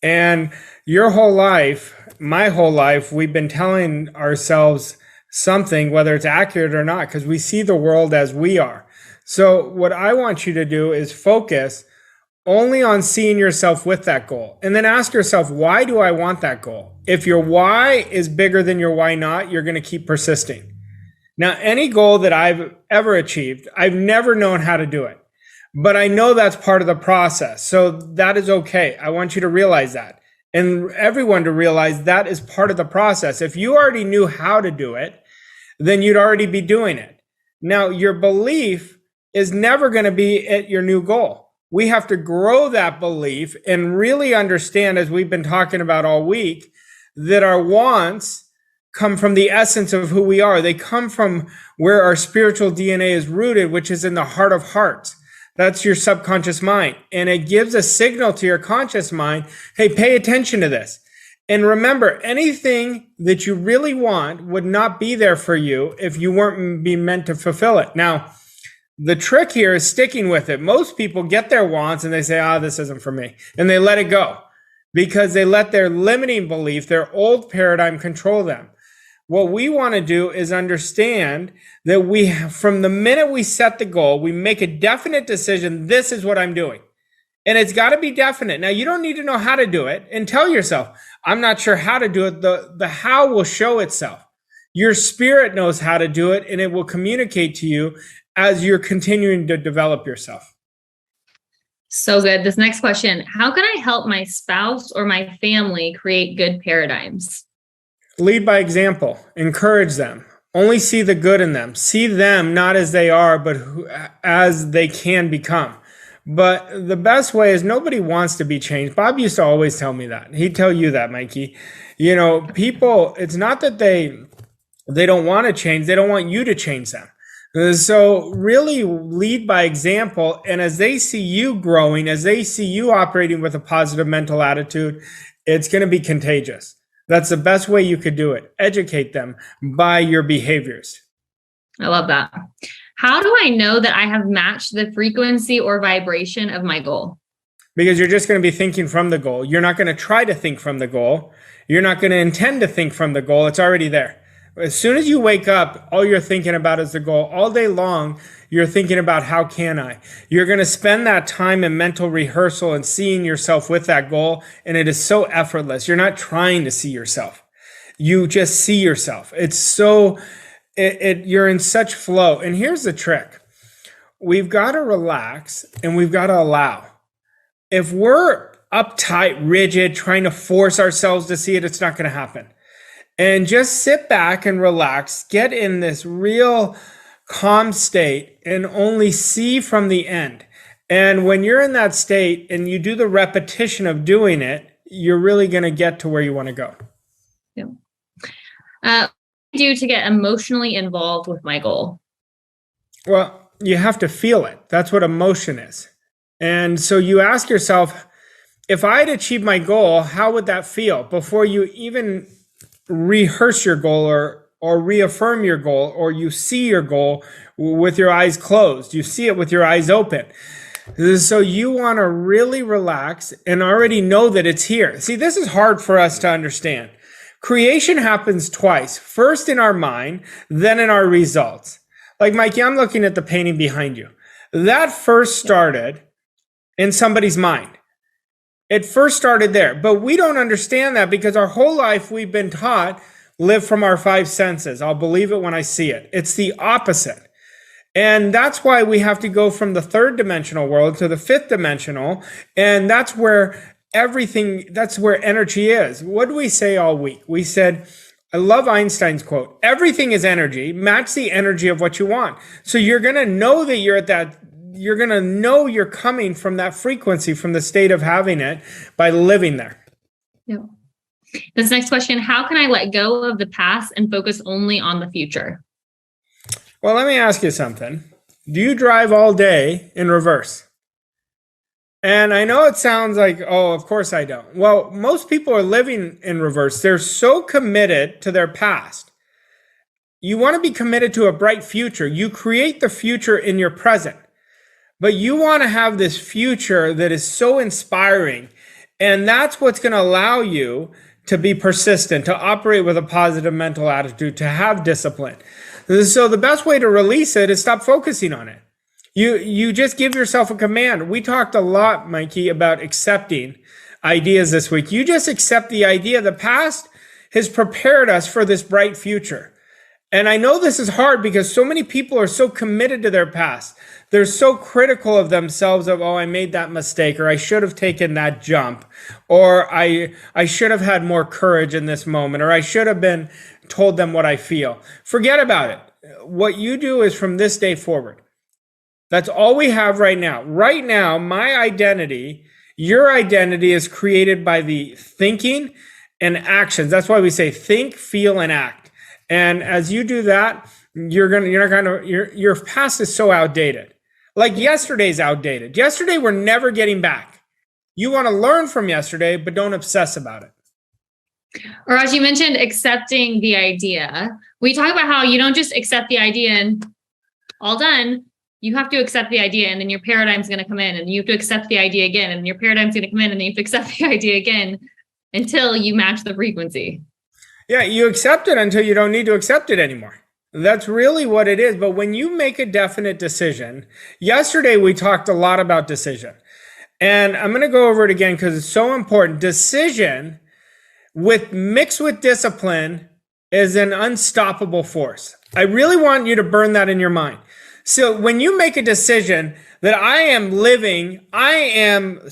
And your whole life, my whole life, we've been telling ourselves something, whether it's accurate or not, because we see the world as we are. So what I want you to do is focus only on seeing yourself with that goal. And then ask yourself, why do I want that goal? If your why is bigger than your why not, you're going to keep persisting. Now, any goal that I've ever achieved, I've never known how to do it, but I know that's part of the process. So that is okay. I want you to realize that, and everyone to realize that is part of the process. If you already knew how to do it, then you'd already be doing it. Now, your belief is never going to be at your new goal. We have to grow that belief and really understand, as we've been talking about all week, that our wants come from the essence of who we are. They come from where our spiritual DNA is rooted, which is in the heart of hearts. That's your subconscious mind. And it gives a signal to your conscious mind, hey, pay attention to this. And remember, anything that you really want would not be there for you if you weren't being meant to fulfill it. Now, the trick here is sticking with it. Most people get their wants and they say, this isn't for me. And they let it go because they let their limiting belief, their old paradigm, control them. What we want to do is understand that from the minute we set the goal, we make a definite decision. This is what I'm doing. And it's got to be definite. Now, you don't need to know how to do it, and tell yourself, I'm not sure how to do it. The how will show itself. Your spirit knows how to do it, and it will communicate to you as you're continuing to develop yourself. So good. This next question, how can I help my spouse or my family create good paradigms? Lead by example. Encourage them. Only see the good in them. See them not as they are, but as they can become. But the best way is nobody wants to be changed. Bob used to always tell me that. He'd tell you that, Mikey. People, it's not that they don't want to change. They don't want you to change them. So really lead by example. And as they see you growing, as they see you operating with a positive mental attitude, it's going to be contagious. That's the best way you could do it. Educate them by your behaviors. I love that. How do I know that I have matched the frequency or vibration of my goal? Because you're just going to be thinking from the goal. You're not going to try to think from the goal. You're not going to intend to think from the goal. It's already there. As soon as you wake up, all you're thinking about is the goal. All day long, you're thinking about how can I? You're going to spend that time in mental rehearsal and seeing yourself with that goal. And it is so effortless. You're not trying to see yourself. You just see yourself. It's so, you're in such flow. And here's the trick. We've got to relax and we've got to allow. If we're uptight, rigid, trying to force ourselves to see it, it's not going to happen. And just sit back and relax, get in this real calm state and only see from the end. And when you're in that state and you do the repetition of doing it, you're really going to get to where you want to go. Yeah. What do I do to get emotionally involved with my goal? Well, you have to feel it. That's what emotion is. And so you ask yourself, if I had achieved my goal, how would that feel? Before you even rehearse your goal or reaffirm your goal, or you see your goal with your eyes closed. You see it with your eyes open. So you want to really relax and already know that it's here. See, this is hard for us to understand. Creation happens twice. First in our mind, then in our results. Like, Mikey, I'm looking at the painting behind you. That first started in somebody's mind. It first started there, but we don't understand that because our whole life we've been taught, live from our five senses. I'll believe it when I see it. It's the opposite. And that's why we have to go from the third dimensional world to the fifth dimensional. And that's where that's where energy is. What do we say all week? We said, I love Einstein's quote, everything is energy, match the energy of what you want. So you're going to know that you're at that. You're going to know you're coming from that frequency, from the state of having it by living there. Yeah. This next question, how can I let go of the past and focus only on the future? Well, let me ask you something. Do you drive all day in reverse? And I know it sounds like, oh, of course I don't. Well, most people are living in reverse. They're so committed to their past. You want to be committed to a bright future. You create the future in your present. But you want to have this future that is so inspiring. And that's what's going to allow you to be persistent, to operate with a positive mental attitude, to have discipline. So the best way to release it is stop focusing on it. You just give yourself a command. We talked a lot, Mikey, about accepting ideas this week. You just accept the idea. The past has prepared us for this bright future. And I know this is hard because so many people are so committed to their past. They're so critical of themselves of, oh, I made that mistake, or I should have taken that jump, or I should have had more courage in this moment, or I should have been told them what I feel. Forget about it. What you do is from this day forward. That's all we have right now. Right now, my identity, your identity is created by the thinking and actions. That's why we say think, feel, and act. And as you do that, your past is so outdated. Like yesterday's outdated. Yesterday, we're never getting back. You want to learn from yesterday, but don't obsess about it. Or as you mentioned, accepting the idea. We talk about how you don't just accept the idea and all done. You have to accept the idea and then your paradigm's going to come in and you have to accept the idea again and your paradigm's going to come in and then you have to accept the idea again until you match the frequency. Yeah, you accept it until you don't need to accept it anymore. That's really what it is. But when you make a definite decision, yesterday we talked a lot about decision. And I'm going to go over it again because it's so important. Decision mixed with discipline is an unstoppable force. I really want you to burn that in your mind. So when you make a decision that I am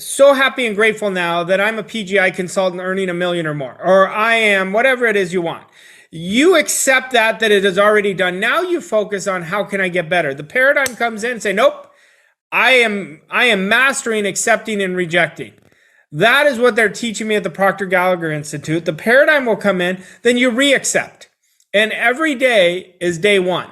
so happy and grateful now that I'm a PGI consultant earning $1 million or more, or I am whatever it is you want. You accept that it is already done. Now you focus on how can I get better? The paradigm comes in and say, nope, I am mastering accepting and rejecting. That is what they're teaching me at the Proctor Gallagher Institute. The paradigm will come in, then you re-accept. And every day is day one.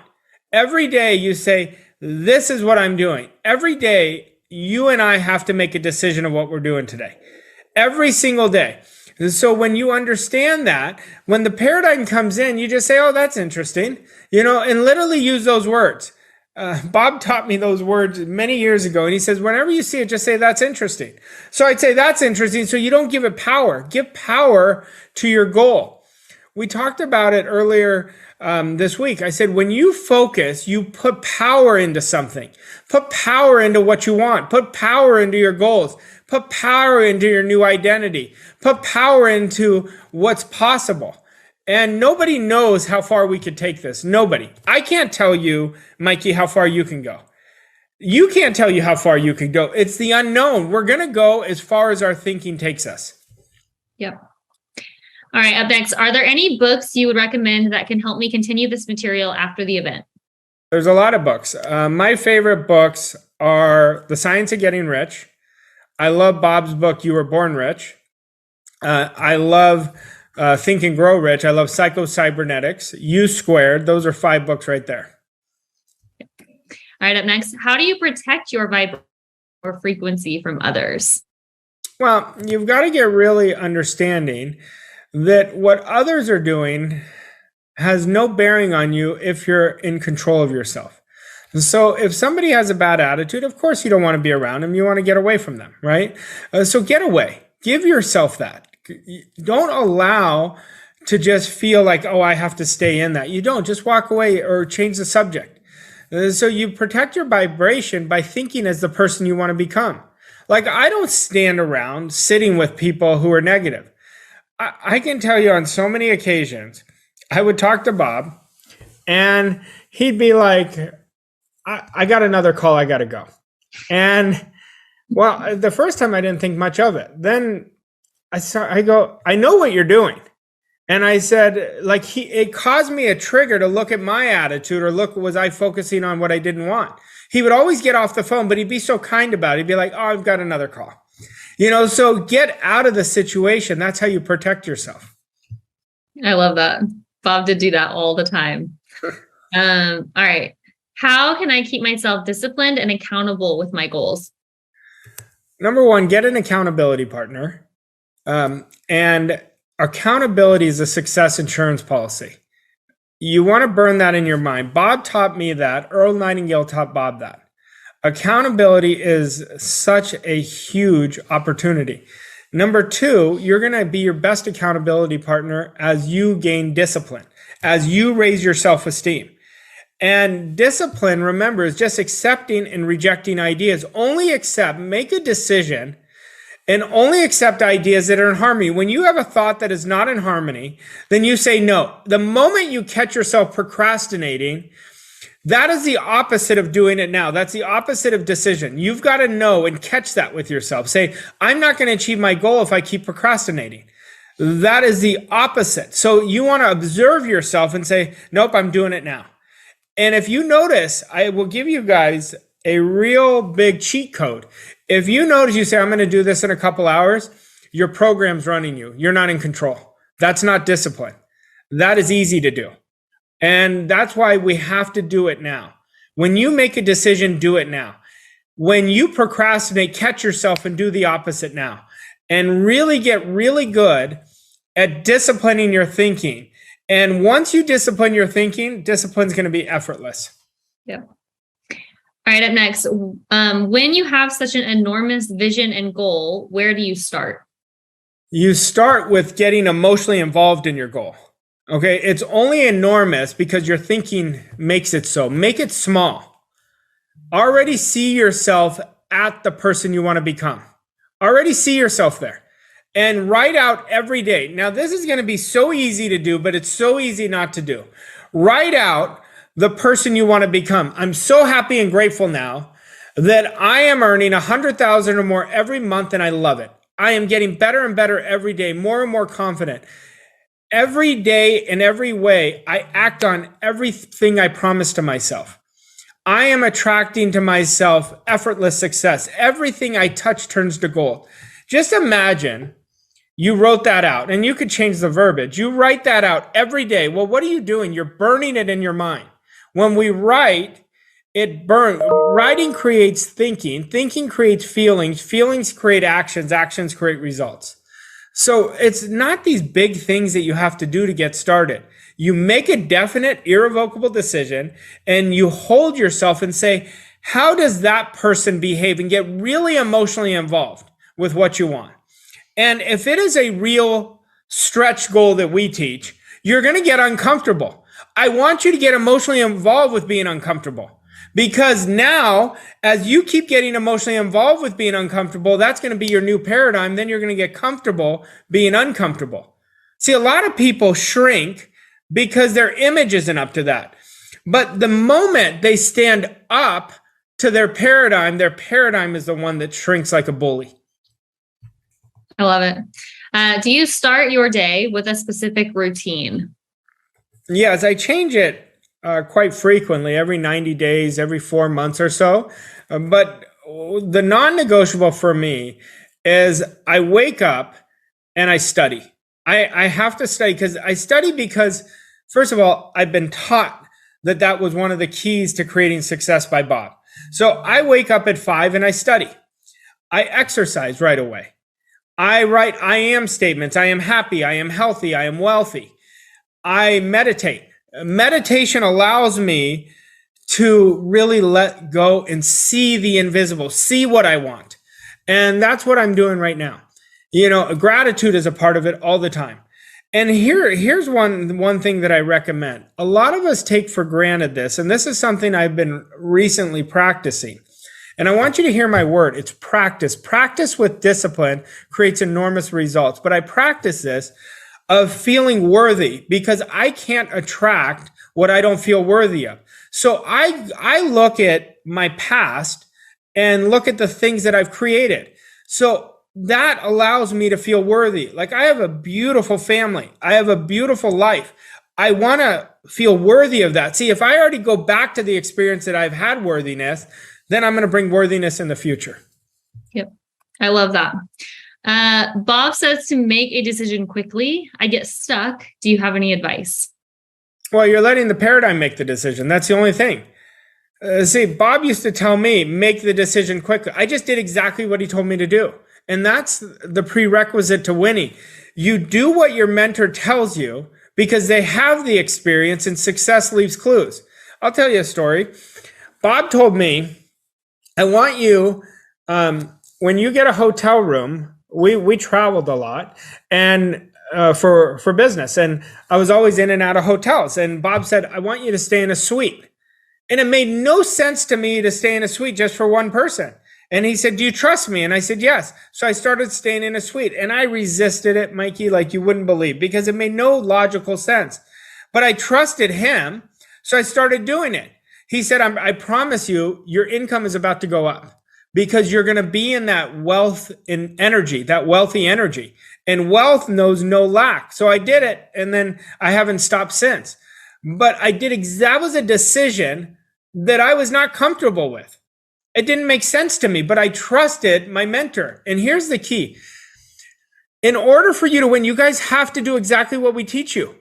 Every day you say, this is what I'm doing. Every day you and I have to make a decision of what we're doing today. Every single day. So when you understand that, when the paradigm comes in, you just say, oh, that's interesting. And literally use those words. Bob taught me those words many years ago. And he says, whenever you see it, just say, that's interesting. So I'd say, that's interesting. So you don't give it power. Give power to your goal. We talked about it earlier this week. I said, when you focus, you put power into something. Put power into what you want. Put power into your goals. Put power into your new identity. Put power into what's possible. And nobody knows how far we could take this. Nobody. I can't tell you, Mikey, how far you can go. You can't tell you how far you can go. It's the unknown. We're going to go as far as our thinking takes us. Yep. All right, up next, are there any books you would recommend that can help me continue this material after the event? There's a lot of books. My favorite books are The Science of Getting Rich. I love Bob's book, You Were Born Rich. I love Think and Grow Rich. I love Psycho-Cybernetics, U Squared. Those are 5 books right there. All right, up next, how do you protect your vibration or frequency from others? Well, you've got to get really understanding that what others are doing has no bearing on you if you're in control of yourself. So if somebody has a bad attitude, of course you don't want to be around them. You want to get away from them, right? So get away. Give yourself that. Don't allow to just feel like, oh, I have to stay in that. You don't. Just walk away or change the subject. So you protect your vibration by thinking as the person you want to become. Like, I don't stand around sitting with people who are negative. I can tell you on so many occasions, I would talk to Bob and he'd be like, I got another call, I got to go. And well, the first time I didn't think much of it. Then I go, I know what you're doing. And I said, like, it caused me a trigger to look at my attitude or look, was I focusing on what I didn't want? He would always get off the phone, but he'd be so kind about it. He'd be like, oh, I've got another call. So get out of the situation. That's how you protect yourself. I love that. Bob did do that all the time. All right. How can I keep myself disciplined and accountable with my goals? Number one, get an accountability partner. And accountability is a success insurance policy. You want to burn that in your mind. Bob taught me that. Earl Nightingale taught Bob that. Accountability is such a huge opportunity. Number two, you're going to be your best accountability partner as you gain discipline, as you raise your self-esteem. And discipline, remember, is just accepting and rejecting ideas. Only accept, make a decision, and only accept ideas that are in harmony. When you have a thought that is not in harmony, then you say no. The moment you catch yourself procrastinating, that is the opposite of doing it now. That's the opposite of decision. You've got to know and catch that with yourself. Say, I'm not going to achieve my goal if I keep procrastinating. That is the opposite. So you want to observe yourself and say, nope, I'm doing it now. And if you notice, I will give you guys a real big cheat code. If you notice, you say, I'm going to do this in a couple hours, your program's running you. You're not in control. That's not discipline. That is easy to do. And that's why we have to do it now. When you make a decision, do it now. When you procrastinate, catch yourself and do the opposite now. And really get really good at disciplining your thinking. And once you discipline your thinking, discipline's going to be effortless. Yeah. All right, up next. When you have such an enormous vision and goal, where do you start? You start with getting emotionally involved in your goal. Okay, it's only enormous because your thinking makes it so. Make it small. Already see yourself at the person you want to become. Already see yourself there. And write out every day. Now, this is going to be so easy to do, but it's so easy not to do. Write out the person you want to become. I'm so happy and grateful now that I am earning $100,000 or more every month, and I love it. I am getting better and better every day, more and more confident. Every day, in every way, I act on everything I promise to myself. I am attracting to myself effortless success. Everything I touch turns to gold. Just imagine you wrote that out, and you could change the verbiage. You write that out every day. Well, what are you doing? You're burning it in your mind. When we write, it burns. Writing creates thinking. Thinking creates feelings. Feelings create actions. Actions create results. So it's not these big things that you have to do to get started. You make a definite, irrevocable decision, and you hold yourself and say, how does that person behave? And get really emotionally involved with what you want. And if it is a real stretch goal that we teach, you're going to get uncomfortable. I want you to get emotionally involved with being uncomfortable. Because now, as you keep getting emotionally involved with being uncomfortable, that's going to be your new paradigm. Then you're going to get comfortable being uncomfortable. See, a lot of people shrink because their image isn't up to that. But the moment they stand up to their paradigm is the one that shrinks like a bully. I love it. Do you start your day with a specific routine? Yes, I change it quite frequently, every 90 days, every 4 months or so. But the non-negotiable for me is I wake up and I study. I have to study because, first of all, I've been taught that was one of the keys to creating success by Bob. So I wake up at 5 and I study. I exercise right away. I write I am statements. I am happy. I am healthy. I am wealthy. I meditate. Meditation allows me to really let go and see the invisible, see what I want. And that's what I'm doing right now. Gratitude is a part of it all the time. And here's one thing that I recommend. A lot of us take for granted this, and this is something I've been recently practicing. And I want you to hear my word. It's practice. Practice with discipline creates enormous results. But I practice this of feeling worthy because I can't attract what I don't feel worthy of. So I look at my past and look at the things that I've created. So that allows me to feel worthy. Like I have a beautiful family. I have a beautiful life. I want to feel worthy of that. See, if I already go back to the experience that I've had worthiness, then I'm going to bring worthiness in the future. Yep. I love that. Bob says to make a decision quickly. I get stuck. Do you have any advice? Well, you're letting the paradigm make the decision. That's the only thing. See, Bob used to tell me, make the decision quickly. I just did exactly what he told me to do. And that's the prerequisite to winning. You do what your mentor tells you because they have the experience and success leaves clues. I'll tell you a story. Bob told me, I want you, when you get a hotel room, we traveled a lot and for business. And I was always in and out of hotels. And Bob said, I want you to stay in a suite. And it made no sense to me to stay in a suite just for one person. And he said, do you trust me? And I said, yes. So I started staying in a suite and I resisted it, Mikey, like you wouldn't believe, because it made no logical sense. But I trusted him. So I started doing it. He said, I promise you, your income is about to go up because you're going to be in that wealth in energy, that wealthy energy. And wealth knows no lack. So I did it. And then I haven't stopped since. But that was a decision that I was not comfortable with. It didn't make sense to me, but I trusted my mentor. And here's the key. In order for you to win, you guys have to do exactly what we teach you.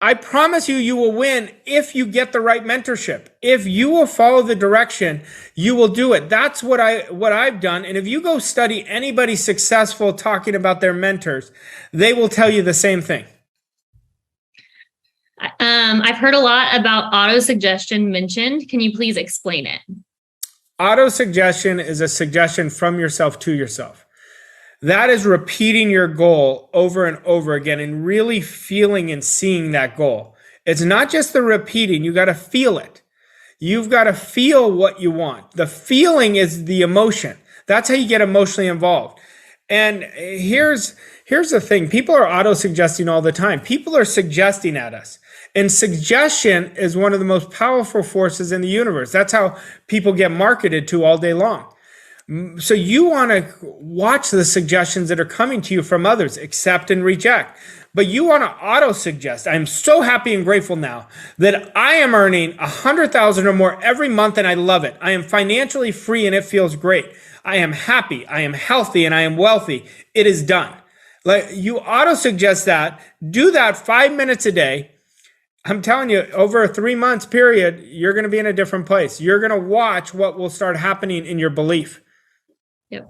I promise you, you will win if you get the right mentorship. If you will follow the direction, you will do it. That's what I've done. And if you go study anybody successful talking about their mentors, they will tell you the same thing. I've heard a lot about auto-suggestion mentioned. Can you please explain it? Auto-suggestion is a suggestion from yourself to yourself. That is repeating your goal over and over again and really feeling and seeing that goal. It's not just the repeating. You got to feel it. You've got to feel what you want. The feeling is the emotion. That's how you get emotionally involved. And here's the thing. People are auto-suggesting all the time. People are suggesting at us. And suggestion is one of the most powerful forces in the universe. That's how people get marketed to all day long. So you want to watch the suggestions that are coming to you from others, accept and reject. But you want to auto-suggest. I'm so happy and grateful now that I am earning $100,000 or more every month and I love it. I am financially free and it feels great. I am happy, I am healthy, and I am wealthy. It is done. Like you auto-suggest that, do that 5 minutes a day. I'm telling you, over a 3 months period, you're going to be in a different place. You're going to watch what will start happening in your belief. Yep.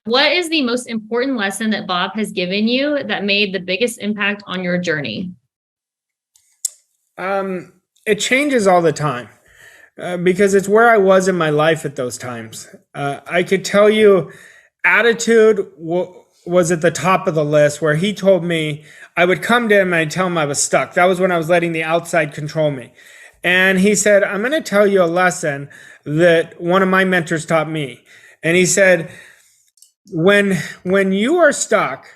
What is the most important lesson that Bob has given you that made the biggest impact on your journey? It changes all the time because it's where I was in my life at those times. I could tell you attitude was at the top of the list, where he told me I would come to him and I'd tell him I was stuck. That was when I was letting the outside control me. And he said, I'm going to tell you a lesson that one of my mentors taught me. And he said, when you are stuck,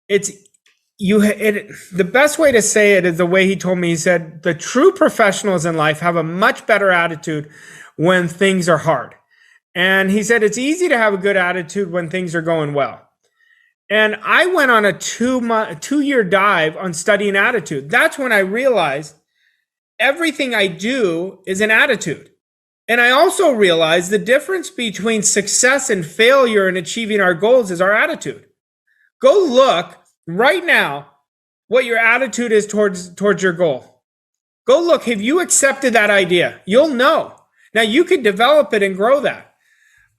the best way to say it is the way he told me. He said, the true professionals in life have a much better attitude when things are hard. And he said, it's easy to have a good attitude when things are going well. And I went on a 2-year dive on studying attitude. That's when I realized everything I do is an attitude. And I also realized the difference between success and failure in achieving our goals is our attitude. Go look right now what your attitude is towards your goal. Go look. Have you accepted that idea? You'll know. Now you can develop it and grow that.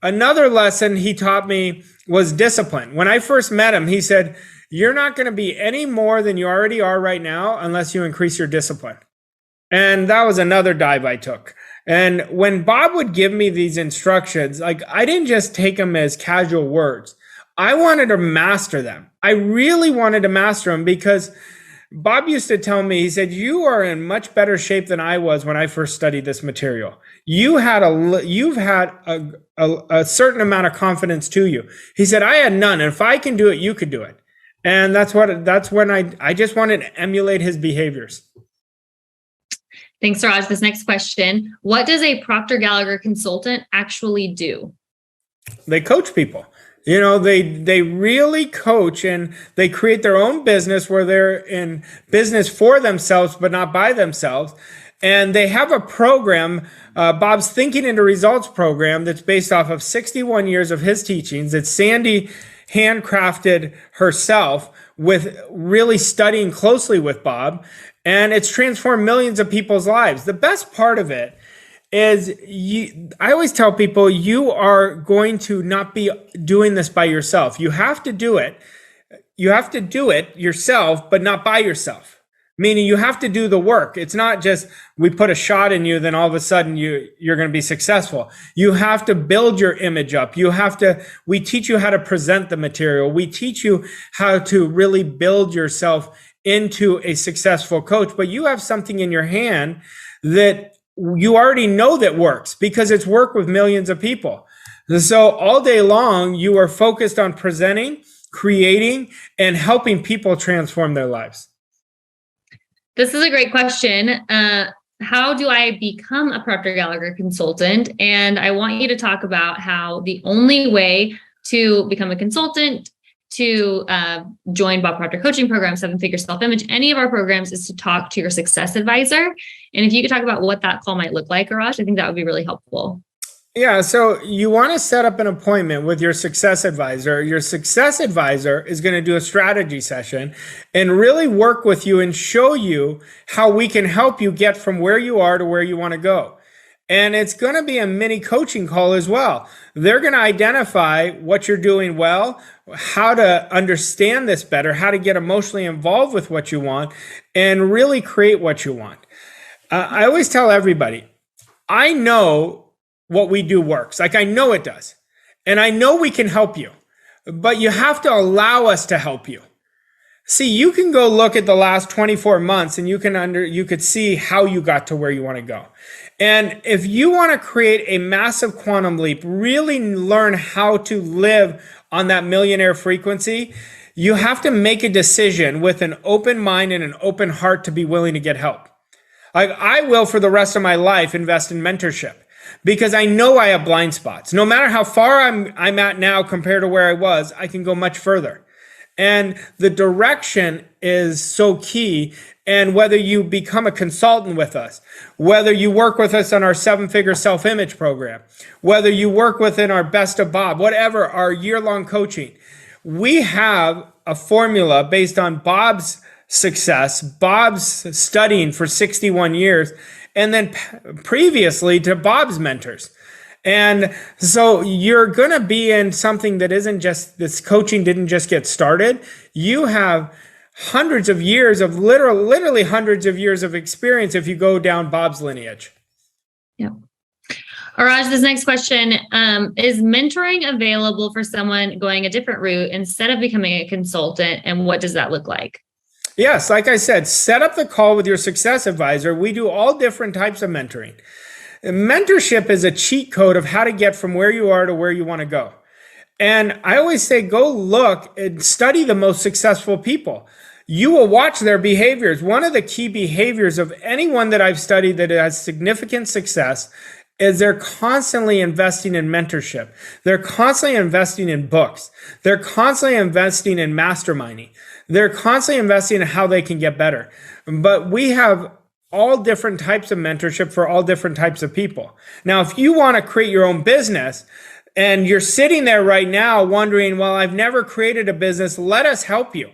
Another lesson he taught me was discipline. When I first met him, he said, you're not going to be any more than you already are right now unless you increase your discipline. And that was another dive I took. And when Bob would give me these instructions, like, I didn't just take them as casual words. I wanted to master them. I really wanted to master them, because Bob used to tell me, he said, you are in much better shape than I was when I first studied this material. You've had a certain amount of confidence to you. He said, I had none. And if I can do it, you could do it. And that's when I just wanted to emulate his behaviors. Thanks, Raj. This next question: what does a Proctor Gallagher consultant actually do? They coach people. You know, they really coach, and they create their own business where they're in business for themselves, but not by themselves. And they have a program, Bob's Thinking into Results program, that's based off of 61 years of his teachings that Sandy handcrafted herself, with really studying closely with Bob. And it's transformed millions of people's lives. The best part of it is, I always tell people, you are going to not be doing this by yourself. You have to do it. You have to do it yourself, but not by yourself. Meaning you have to do the work. It's not just we put a shot in you, then all of a sudden you're going to be successful. You have to build your image up. We teach you how to present the material. We teach you how to really build yourself into a successful coach. But you have something in your hand that you already know that works, because it's worked with millions of people. So all day long, you are focused on presenting, creating, and helping people transform their lives. This is a great question. How do I become a Proctor Gallagher consultant? And I want you to talk about how the only way to become a consultant, to join Bob Proctor coaching program, 7-Figure Self-Image, any of our programs, is to talk to your success advisor. And if you could talk about what that call might look like, Arash, I think that would be really helpful. Yeah, so you want to set up an appointment with your success advisor. Your success advisor is going to do a strategy session and really work with you and show you how we can help you get from where you are to where you want to go. And it's going to be a mini coaching call as well. They're going to identify what you're doing well, how to understand this better, how to get emotionally involved with what you want, and really create what you want. I always tell everybody, I know what we do works. Like, I know it does. And I know we can help you, but you have to allow us to help you. See, you can go look at the last 24 months and you could see how you got to where you want to go. And if you want to create a massive quantum leap, really learn how to live on that millionaire frequency, you have to make a decision with an open mind and an open heart to be willing to get help. Like, I will, for the rest of my life, invest in mentorship, because I know I have blind spots. No matter how far I'm at now compared to where I was, I can go much further. And the direction is so key. And whether you become a consultant with us, whether you work with us on our 7-Figure Self-Image program, whether you work within our Best of Bob, whatever, our year-long coaching, we have a formula based on Bob's success, Bob's studying for 61 years, and then previously to Bob's mentors. And so you're going to be in something that isn't just, this coaching didn't just get started. You have hundreds of years of literally hundreds of years of experience if you go down Bob's lineage. Yeah. Raj, this next question, is mentoring available for someone going a different route instead of becoming a consultant? And what does that look like? Yes, like I said, set up the call with your success advisor. We do all different types of mentoring. Mentorship is a cheat code of how to get from where you are to where you want to go. And I always say, go look and study the most successful people. You will watch their behaviors. One of the key behaviors of anyone that I've studied that has significant success is they're constantly investing in mentorship. They're constantly investing in books. They're constantly investing in masterminding. They're constantly investing in how they can get better. But we have all different types of mentorship for all different types of people. Now, if you want to create your own business and you're sitting there right now wondering, well, I've never created a business, let us help you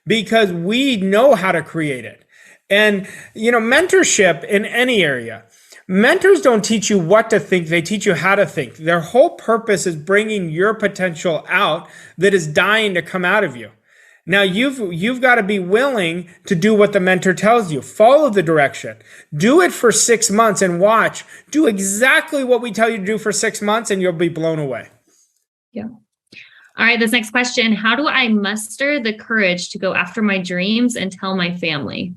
because we know how to create it. And, mentorship in any area. Mentors don't teach you what to think, they teach you how to think. Their whole purpose is bringing your potential out that is dying to come out of you. Now, you've got to be willing to do what the mentor tells you. Follow the direction. Do it for 6 months and watch. Do exactly what we tell you to do for 6 months and you'll be blown away. Yeah. All right, this next question, how do I muster the courage to go after my dreams and tell my family?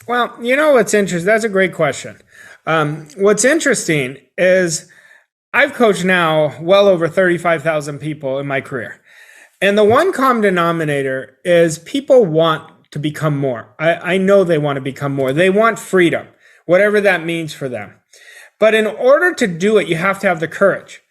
Well, what's interesting? That's a great question. What's interesting is I've coached now well over 35,000 people in my career. And the one common denominator is people want to become more. I know they want to become more. They want freedom, whatever that means for them. But in order to do it, you have to have the courage.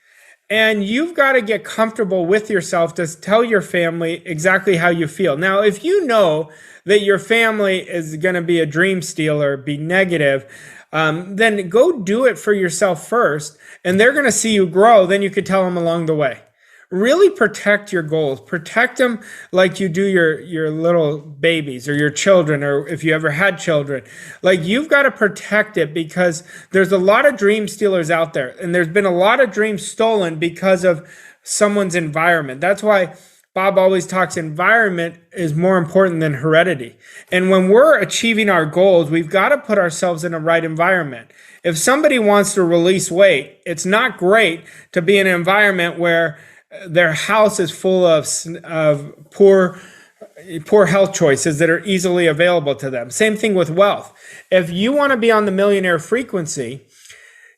And you've got to get comfortable with yourself to tell your family exactly how you feel. Now, if you know that your family is going to be a dream stealer, be negative, then go do it for yourself first. And they're going to see you grow. Then you could tell them along the way. Really protect your goals. Protect them like you do your little babies or your children, or if you ever had children. Like, you've got to protect it because there's a lot of dream stealers out there. And there's been a lot of dreams stolen because of someone's environment. That's why Bob always talks environment is more important than heredity. And when we're achieving our goals, we've got to put ourselves in the right environment. If somebody wants to release weight, it's not great to be in an environment where their house is full of poor health choices that are easily available to them. Same thing with wealth. If you want to be on the millionaire frequency,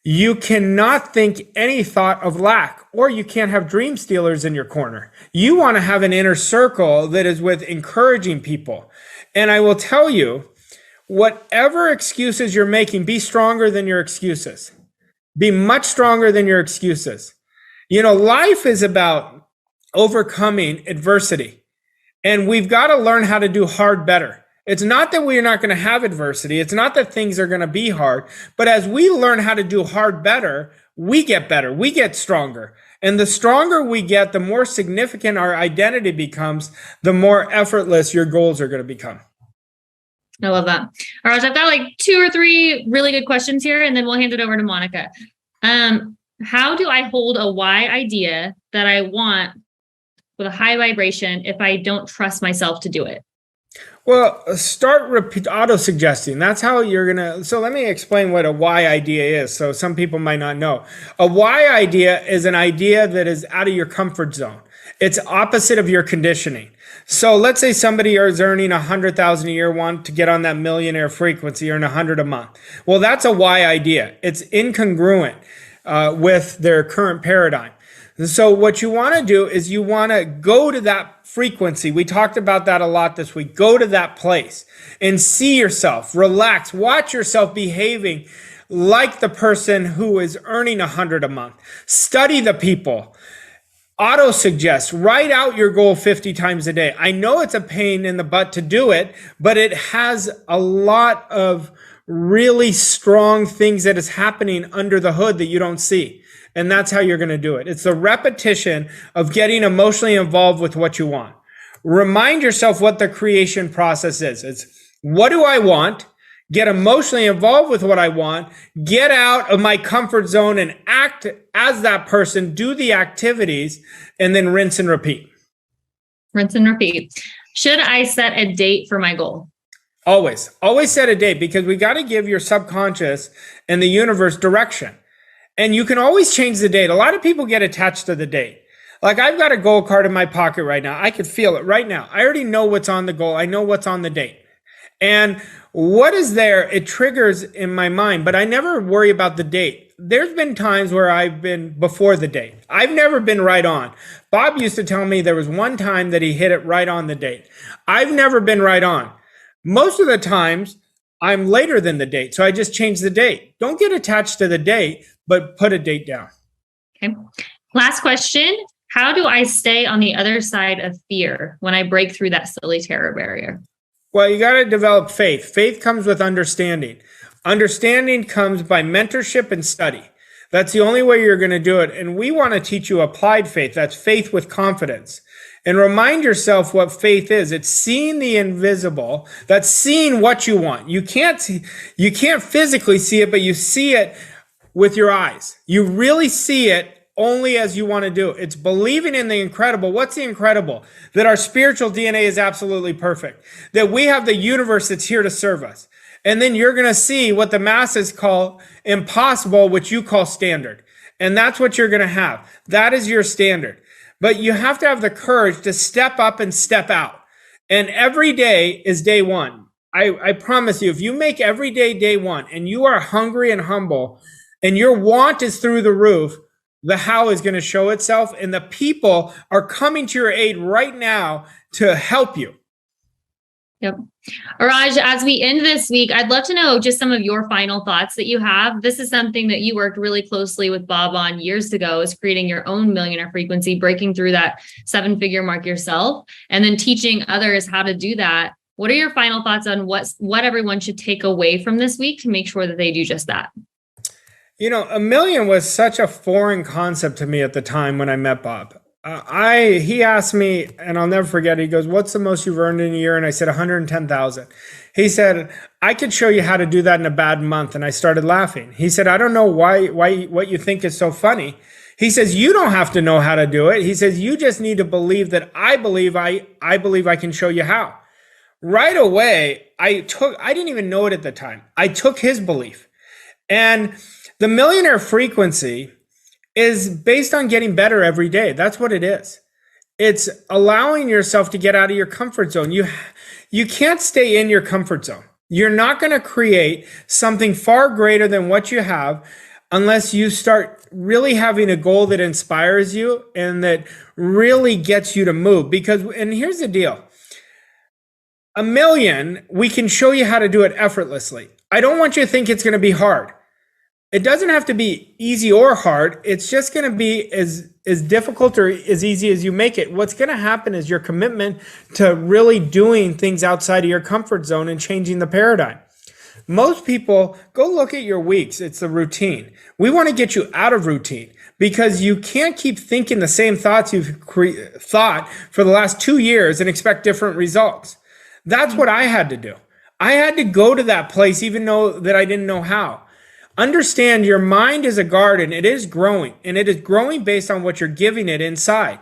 you cannot think any thought of lack, or you can't have dream stealers in your corner. You want to have an inner circle that is with encouraging people. And I will tell you, whatever excuses you're making, be stronger than your excuses. Be much stronger than your excuses. Life is about overcoming adversity, and we've got to learn how to do hard better. It's not that we're not going to have adversity. It's not that things are going to be hard, but as we learn how to do hard better, we get stronger. And the stronger we get, the more significant our identity becomes, the more effortless your goals are going to become. I love that. All right, I've got like 2 or 3 really good questions here, and then we'll hand it over to Monica. How do I hold a why idea that I want with a high vibration if I don't trust myself to do it? Well, start auto-suggesting. That's how you're going to... So let me explain what a why idea is. So some people might not know. A why idea is an idea that is out of your comfort zone. It's opposite of your conditioning. So let's say somebody is earning $100,000 a year, want to get on that millionaire frequency, earn $100 a month. Well, that's a why idea. It's incongruent with their current paradigm. So what you want to do is you want to go to that frequency. We talked about that a lot this week. Go to that place and see yourself, relax, watch yourself behaving like the person who is earning $100 a month. Study the people. Auto-suggest. Write out your goal 50 times a day. I know it's a pain in the butt to do it, but it has a lot of really strong things that is happening under the hood that you don't see. And that's how you're going to do it. It's the repetition of getting emotionally involved with what you want. Remind yourself what the creation process is. It's, what do I want? Get emotionally involved with what I want. Get out of my comfort zone and act as that person. Do the activities and then rinse and repeat. Rinse and repeat. Should I set a date for my goal? Always set a date, because we got to give your subconscious and the universe direction. And you can always change the date. A lot of people get attached to the date. Like I've got a goal card in my pocket right now. I could feel it right now. I already know what's on the goal. I know what's on the date. And what is there, it triggers in my mind, but I never worry about the date. There's been times where I've been before the date. I've never been right on. Bob used to tell me there was one time that he hit it right on the date. I've never been right on. Most of the times I'm later than the date. So I just change the date. Don't get attached to the date, but put a date down. Okay. Last question. How do I stay on the other side of fear when I break through that silly terror barrier? Well, you got to develop faith. Faith comes with understanding. Understanding comes by mentorship and study. That's the only way you're going to do it. And we want to teach you applied faith. That's faith with confidence. And remind yourself what faith is. It's seeing the invisible. That's seeing what you want. You can't physically see it, but you see it with your eyes. You really see it only as you want to do. It's believing in the incredible. What's the incredible? That our spiritual DNA is absolutely perfect. That we have the universe that's here to serve us. And then you're going to see what the masses call impossible, which you call standard. And that's what you're going to have. That is your standard. But you have to have the courage to step up and step out. And every day is day one. I promise you, if you make every day day one and you are hungry and humble and your want is through the roof, the how is going to show itself, and the people are coming to your aid right now to help you. Yep. Raj, as we end this week, I'd love to know just some of your final thoughts that you have. This is something that you worked really closely with Bob on years ago, is creating your own millionaire frequency, breaking through that 7-figure mark yourself, and then teaching others how to do that. What are your final thoughts on what everyone should take away from this week to make sure that they do just that? You know, a million was such a foreign concept to me at the time when I met Bob. He asked me, and I'll never forget, he goes, "What's the most you've earned in a year?" And I said, 110,000. He said, "I could show you how to do that in a bad month." And I started laughing. He said, "I don't know why what you think is so funny." He says, "You don't have to know how to do it." He says, "You just need to believe that I believe I can show you how." Right away, I didn't even know it at the time. I took his belief. And the millionaire frequency is based on getting better every day. That's what it is. It's allowing yourself to get out of your comfort zone. You can't stay in your comfort zone. You're not going to create something far greater than what you have unless you start really having a goal that inspires you and that really gets you to move. And here's the deal. A million, we can show you how to do it effortlessly. I don't want you to think it's going to be hard. It doesn't have to be easy or hard. It's just going to be as difficult or as easy as you make it. What's going to happen is your commitment to really doing things outside of your comfort zone and changing the paradigm. Most people, go look at your weeks. It's the routine. We want to get you out of routine because you can't keep thinking the same thoughts you've thought for the last 2 years and expect different results. That's what I had to do. I had to go to that place even though that I didn't know how. Understand your mind is a garden. It is growing, and it is growing based on what you're giving it inside.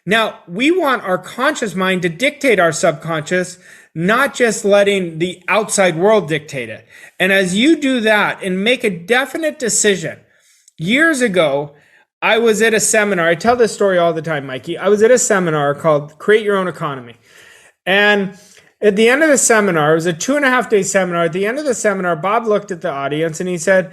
Now, we want our conscious mind to dictate our subconscious, not just letting the outside world dictate it. And as you do that and make a definite decision, years ago, I was at a seminar. I tell this story all the time, Mikey. I was at a seminar called Create Your Own Economy. And at the end of the seminar, it was a 2.5-day seminar. At the end of the seminar, Bob looked at the audience and he said,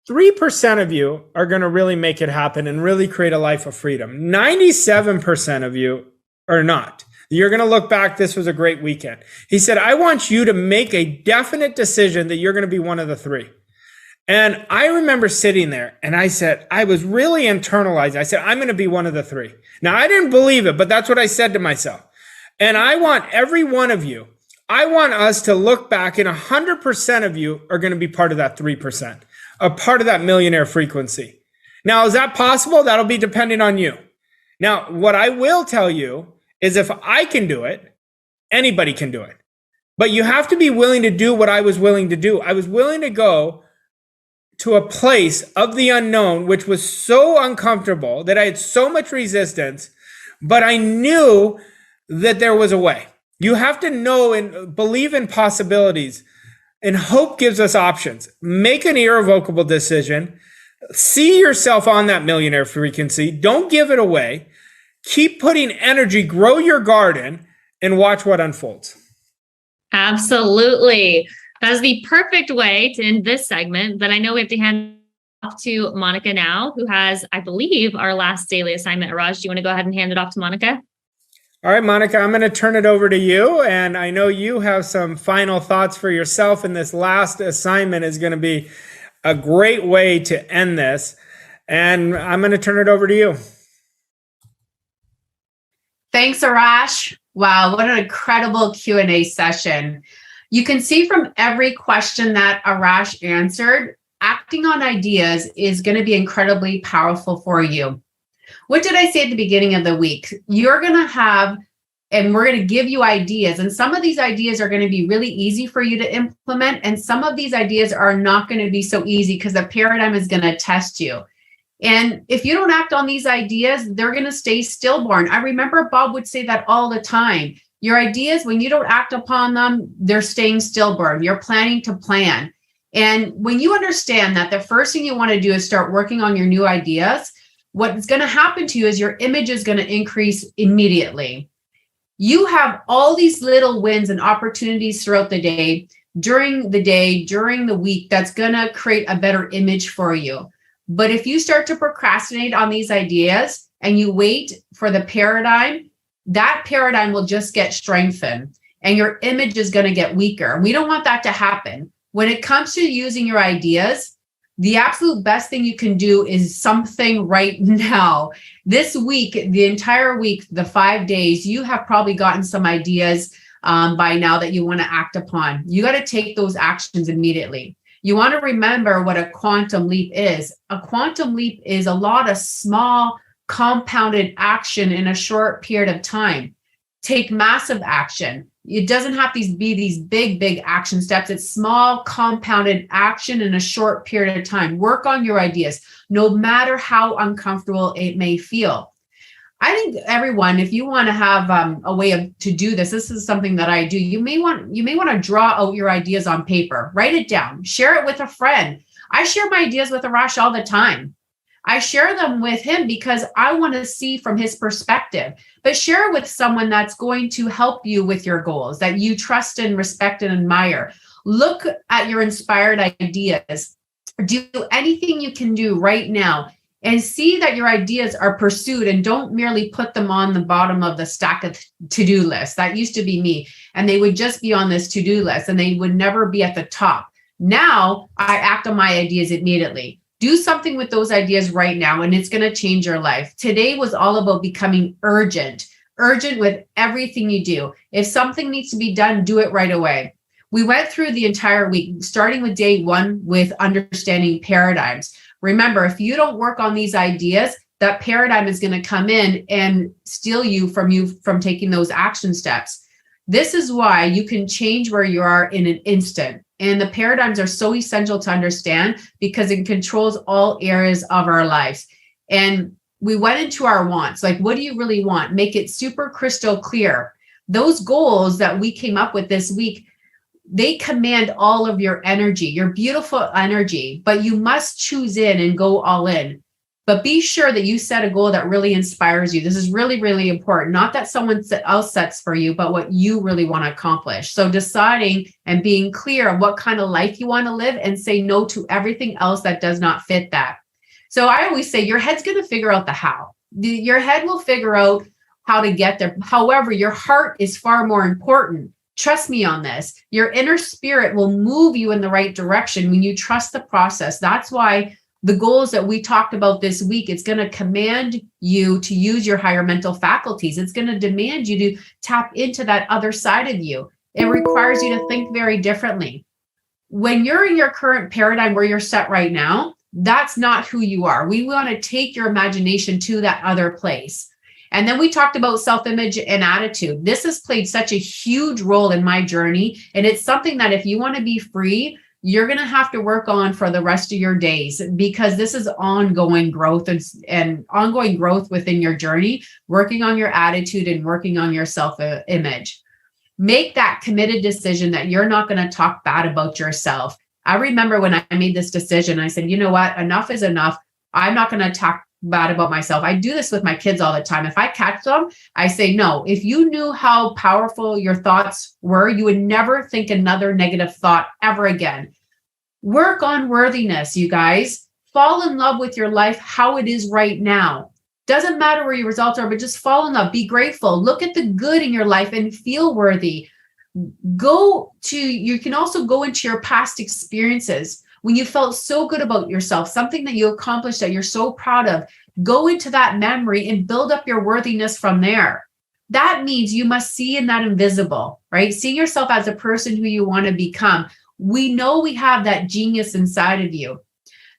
3% of you are going to really make it happen and really create a life of freedom. 97% of you are not. You're going to look back. This was a great weekend. He said, I want you to make a definite decision that you're going to be one of the 3. And I remember sitting there and I said, I was really internalizing. I said, I'm going to be one of the 3. Now, I didn't believe it, but that's what I said to myself. And I want every one of you, I want us to look back and 100% of you are going to be part of that 3%, a part of that millionaire frequency. Now, is that possible? That'll be dependent on you. Now, what I will tell you is if I can do it, anybody can do it. But you have to be willing to do what I was willing to do. I was willing to go to a place of the unknown, which was so uncomfortable that I had so much resistance, but I knew that there was a way. You have to know and believe in possibilities, and hope gives us options. Make an irrevocable decision. See yourself on that millionaire frequency. Don't give it away. Keep putting energy, grow your garden, and watch what unfolds. Absolutely. That's the perfect way to end this segment. But I know we have to hand off to Monica now, who has, I believe, our last daily assignment. Raj, do you want to go ahead and hand it off to Monica? All right, Monica, I'm going to turn it over to you. And I know you have some final thoughts for yourself. And this last assignment is going to be a great way to end this. And I'm going to turn it over to you. Thanks, Arash. Wow, what an incredible Q&A session. You can see from every question that Arash answered, acting on ideas is going to be incredibly powerful for you. What did I say at the beginning of the week? You're going to have, and we're going to give you ideas. And some of these ideas are going to be really easy for you to implement. And some of these ideas are not going to be so easy because the paradigm is going to test you. And if you don't act on these ideas, they're going to stay stillborn. I remember Bob would say that all the time. Your ideas, when you don't act upon them, they're staying stillborn. You're planning to plan. And when you understand that the first thing you want to do is start working on your new ideas, what's going to happen to you is your image is going to increase immediately. You have all these little wins and opportunities throughout the day, during the week, that's going to create a better image for you. But if you start to procrastinate on these ideas and you wait for the paradigm, that paradigm will just get strengthened and your image is going to get weaker. We don't want that to happen. When it comes to using your ideas, the absolute best thing you can do is something right now. This week, the entire week, the 5 days, you have probably gotten some ideas by now that you want to act upon. You got to take those actions immediately. You want to remember what a quantum leap is. A quantum leap is a lot of small compounded action in a short period of time. Take massive action. It doesn't have to be these big action steps. It's small compounded action in a short period of time. Work on your ideas, no matter how uncomfortable it may feel. I think everyone, if you want to have a way to do this, this is something that I do. You may want to draw out your ideas on paper, write it down, share it with a friend. I share my ideas with Arash all the time. I share them with him because I want to see from his perspective, but share it with someone that's going to help you with your goals, that you trust and respect and admire. Look at your inspired ideas. Do anything you can do right now and see that your ideas are pursued, and don't merely put them on the bottom of the stack of to-do list. That used to be me. And they would just be on this to-do list and they would never be at the top. Now I act on my ideas immediately. Do something with those ideas right now, and it's going to change your life. Today was all about becoming urgent with everything you do. If something needs to be done, do it right away. We went through the entire week, starting with day 1 with understanding paradigms. Remember, if you don't work on these ideas, that paradigm is going to come in and steal you from taking those action steps. This is why you can change where you are in an instant. And the paradigms are so essential to understand because it controls all areas of our lives. And we went into our wants. Like, what do you really want? Make it super crystal clear. Those goals that we came up with this week, they command all of your energy, your beautiful energy, but you must choose in and go all in. But be sure that you set a goal that really inspires you. This is really, really important. Not that someone else sets for you, but what you really want to accomplish. So deciding and being clear on what kind of life you want to live and say no to everything else that does not fit that. So I always say your head's going to figure out the how. Your head will figure out how to get there. However, your heart is far more important. Trust me on this. Your inner spirit will move you in the right direction when you trust the process. That's why the goals that we talked about this week, it's going to command you to use your higher mental faculties. It's going to demand you to tap into that other side of you. It requires you to think very differently. When you're in your current paradigm where you're set right now, that's not who you are. We want to take your imagination to that other place. And then we talked about self-image and attitude. This has played such a huge role in my journey. And it's something that if you want to be free, you're going to have to work on for the rest of your days, because this is ongoing growth and ongoing growth within your journey, working on your attitude and working on your self-image. Make that committed decision that you're not going to talk bad about yourself. I remember when I made this decision, I said, you know what? Enough is enough. I'm not going to talk bad about myself. I do this with my kids all the time. If I catch them, I say, no, if you knew how powerful your thoughts were, you would never think another negative thought ever again. Work on worthiness, you guys. Fall in love with your life how it is right now. Doesn't matter where your results are, but just fall in love. Be grateful. Look at the good in your life and feel worthy. You can also go into your past experiences when you felt so good about yourself, something that you accomplished that you're so proud of. Go into that memory and build up your worthiness from there. That means you must see in that invisible, right? See yourself as a person who you want to become. We know we have that genius inside of you.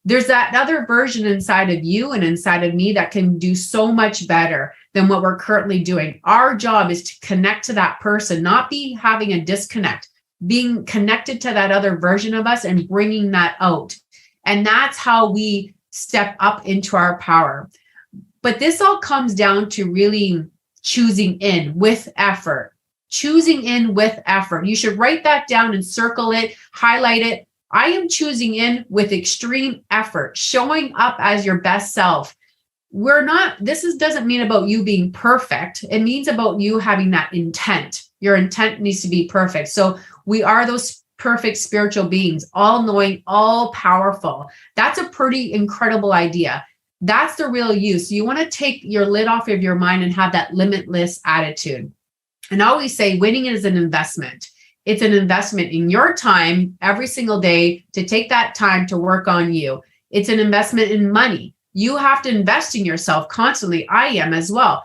There's that other version inside of you and inside of me that can do so much better than what we're currently doing. Our job is to connect to that person, not be having a disconnect, being connected to that other version of us and bringing that out. And that's how we step up into our power. But this all comes down to really choosing in with effort. Choosing in with effort. You should write that down and circle it, highlight it. I am choosing in with extreme effort, showing up as your best self. Doesn't mean about you being perfect. It means about you having that intent. Your intent needs to be perfect. So we are those perfect spiritual beings, all knowing, all powerful. That's a pretty incredible idea. That's the real you. So you want to take your lid off of your mind and have that limitless attitude. And I always say winning is an investment. It's an investment in your time every single day to take that time to work on you. It's an investment in money. You have to invest in yourself constantly. I am as well.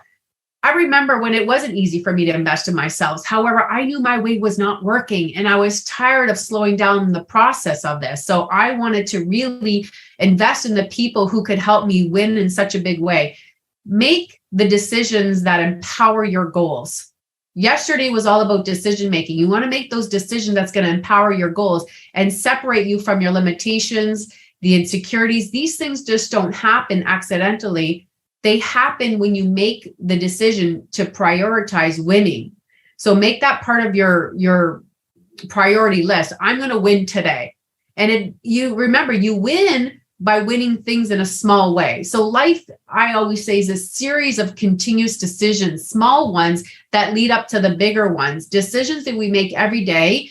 I remember when it wasn't easy for me to invest in myself. However, I knew my way was not working and I was tired of slowing down the process of this. So I wanted to really invest in the people who could help me win in such a big way. Make the decisions that empower your goals. Yesterday was all about decision making. You want to make those decisions that's going to empower your goals and separate you from your limitations, the insecurities. These things just don't happen accidentally. They happen when you make the decision to prioritize winning. So make that part of your priority list. I'm going to win today. And you remember, you win by winning things in a small way. So life, I always say, is a series of continuous decisions, small ones that lead up to the bigger ones, decisions that we make every day.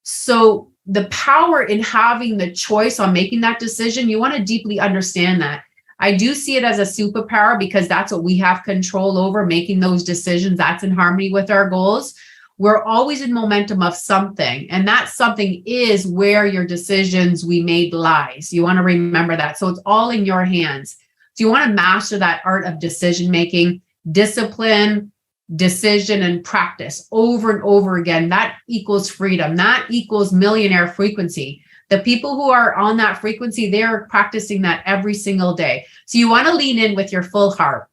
So the power in having the choice on making that decision, you want to deeply understand that. I do see it as a superpower because that's what we have control over, making those decisions. That's in harmony with our goals. We're always in momentum of something, and that something is where your decisions we made lies. You want to remember that. So it's all in your hands. So you want to master that art of decision making, discipline, decision, and practice over and over again. That equals freedom. That equals millionaire frequency. The people who are on that frequency, they're practicing that every single day. So you want to lean in with your full heart.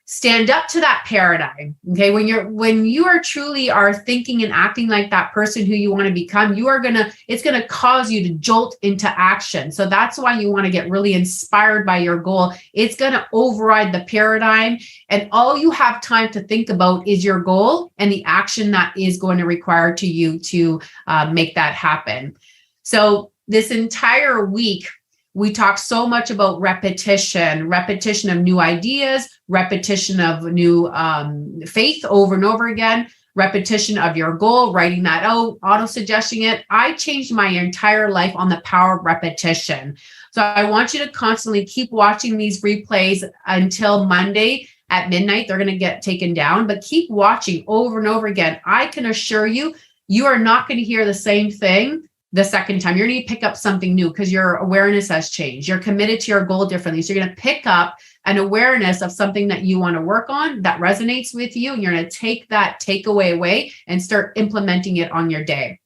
Stand up to that paradigm. Okay. When you are truly are thinking and acting like that person who you want to become, it's going to cause you to jolt into action. So that's why you want to get really inspired by your goal. It's going to override the paradigm. And all you have time to think about is your goal and the action that is going to require to you to make that happen. So this entire week, we talk so much about repetition of new ideas, repetition of new faith over and over again, repetition of your goal, writing that out, auto-suggesting it. I changed my entire life on the power of repetition. So I want you to constantly keep watching these replays until Monday at midnight. They're going to get taken down, but keep watching over and over again. I can assure you, you are not going to hear the same thing the second time. You're going to pick up something new because your awareness has changed. You're committed to your goal differently. So you're going to pick up an awareness of something that you want to work on that resonates with you. And you're going to take that takeaway away and start implementing it on your day.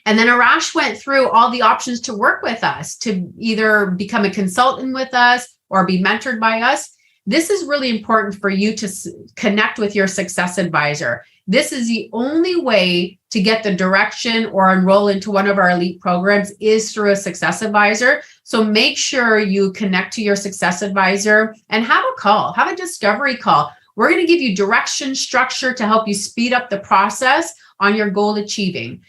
And then Arash went through all the options to work with us, to either become a consultant with us or be mentored by us. This is really important for you to connect with your success advisor. This is the only way to get the direction or enroll into one of our elite programs is through a success advisor. So make sure you connect to your success advisor and have a call, have a discovery call. We're going to give you direction, structure to help you speed up the process on your goal achieving.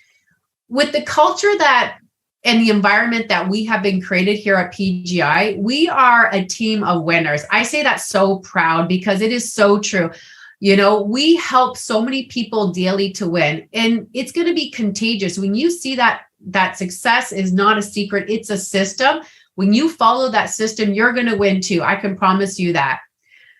With the culture that and the environment that we have been created here at PGI, we are a team of winners. I say that so proud because it is so true. You know, we help so many people daily to win, and it's going to be contagious. When you see that success is not a secret, it's a system. When you follow that system, you're going to win too. I can promise you that.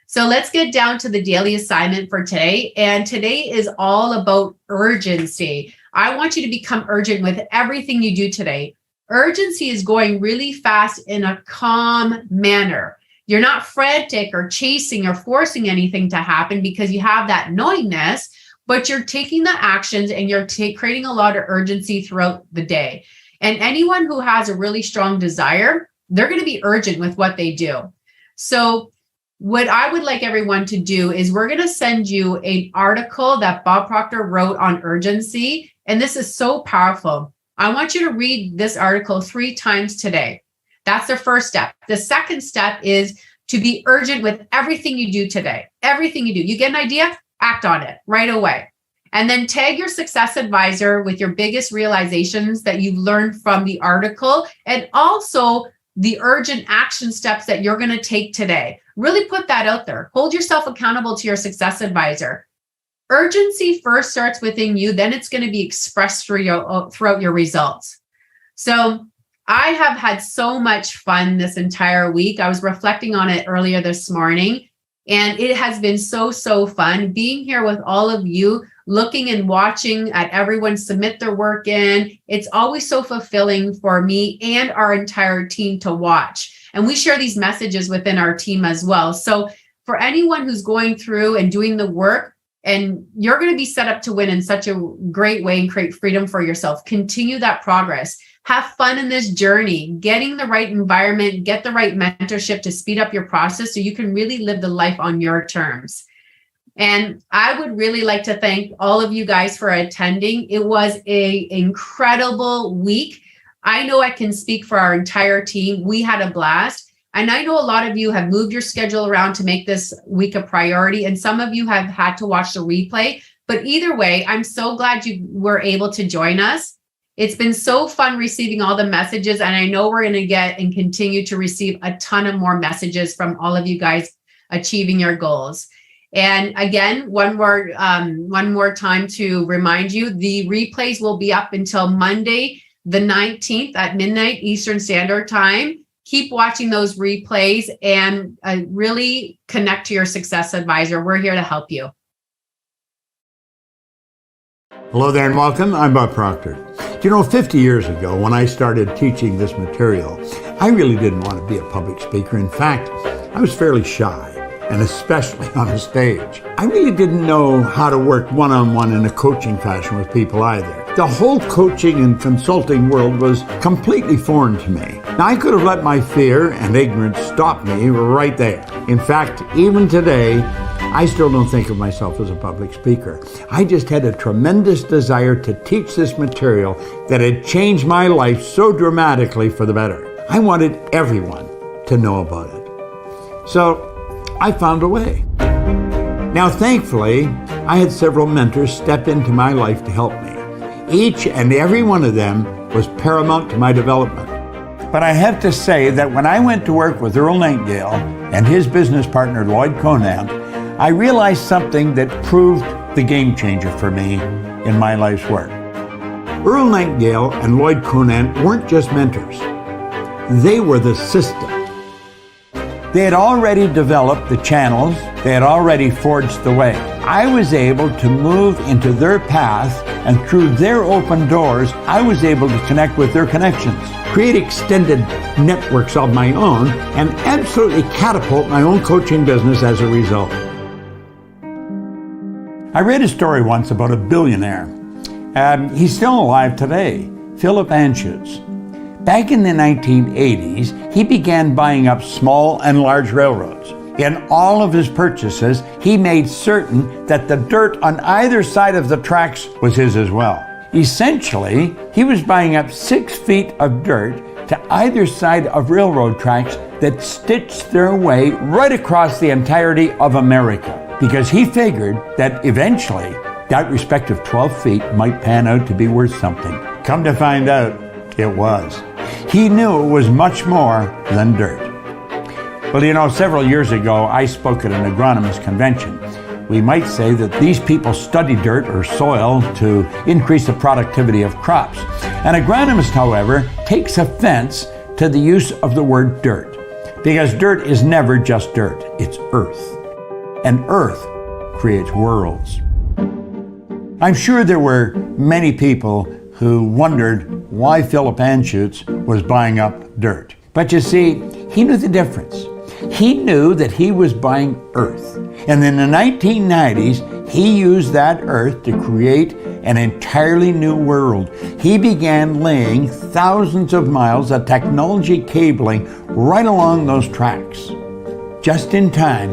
So let's get down to the daily assignment for today. And today is all about urgency. I want you to become urgent with everything you do today. Urgency is going really fast in a calm manner. You're not frantic or chasing or forcing anything to happen because you have that knowingness, but you're taking the actions and you're creating a lot of urgency throughout the day. And anyone who has a really strong desire, they're going to be urgent with what they do. So what I would like everyone to do is we're going to send you an article that Bob Proctor wrote on urgency. And this is so powerful. I want you to read this article 3 times today. That's the first step. The second step is to be urgent with everything you do today. Everything you do. You get an idea? Act on it right away. And then tag your success advisor with your biggest realizations that you've learned from the article, and also the urgent action steps that you're going to take today. Really put that out there. Hold yourself accountable to your success advisor. Urgency first starts within you, then it's going to be expressed throughout your results. So I have had so much fun this entire week. I was reflecting on it earlier this morning, and it has been so fun being here with all of you, looking and watching at everyone submit their work in. It's always so fulfilling for me and our entire team to watch. And we share these messages within our team as well. So for anyone who's going through and doing the work, and you're going to be set up to win in such a great way and create freedom for yourself, continue that progress. Have fun in this journey, getting the right environment, get the right mentorship to speed up your process so you can really live the life on your terms. And I would really like to thank all of you guys for attending. It was an incredible week. I know I can speak for our entire team. We had a blast. And I know a lot of you have moved your schedule around to make this week a priority. And some of you have had to watch the replay. But either way, I'm so glad you were able to join us. It's been so fun receiving all the messages. And I know we're going to get and continue to receive a ton of more messages from all of you guys achieving your goals. And again, one more time to remind you, the replays will be up until Monday, the 19th at midnight Eastern Standard Time. Keep watching those replays and really connect to your success advisor. We're here to help you. Hello there and welcome. I'm Bob Proctor. You know, 50 years ago when I started teaching this material, I really didn't want to be a public speaker. In fact, I was fairly shy, and especially on a stage. I really didn't know how to work one-on-one in a coaching fashion with people either. The whole coaching and consulting world was completely foreign to me. Now, I could have let my fear and ignorance stop me right there. In fact, even today, I still don't think of myself as a public speaker. I just had a tremendous desire to teach this material that had changed my life so dramatically for the better. I wanted everyone to know about it. So I found a way. Now, thankfully, I had several mentors step into my life to help me. Each and every one of them was paramount to my development. But I have to say that when I went to work with Earl Nightingale and his business partner, Lloyd Conant, I realized something that proved the game changer for me in my life's work. Earl Nightingale and Lloyd Conant weren't just mentors. They were the system. They had already developed the channels. They had already forged the way. I was able to move into their path, and through their open doors, I was able to connect with their connections, create extended networks of my own, and absolutely catapult my own coaching business as a result. I read a story once about a billionaire. He's still alive today, Philip Anschutz. Back in the 1980s, he began buying up small and large railroads. In all of his purchases, he made certain that the dirt on either side of the tracks was his as well. Essentially, he was buying up 6 feet of dirt to either side of railroad tracks that stitched their way right across the entirety of America, because he figured that eventually that respective 12 feet might pan out to be worth something. Come to find out, It was. He knew it was much more than dirt. Well, you know, several years ago, I spoke at an agronomist convention. We might say that these people study dirt or soil to increase the productivity of crops. An agronomist, however, takes offense to the use of the word dirt, because dirt is never just dirt, it's earth. And earth creates worlds. I'm sure there were many people who wondered why Philip Anschutz was buying up dirt. But you see, he knew the difference. He knew that he was buying earth. And in the 1990s, he used that earth to create an entirely new world. He began laying thousands of miles of technology cabling right along those tracks, just in time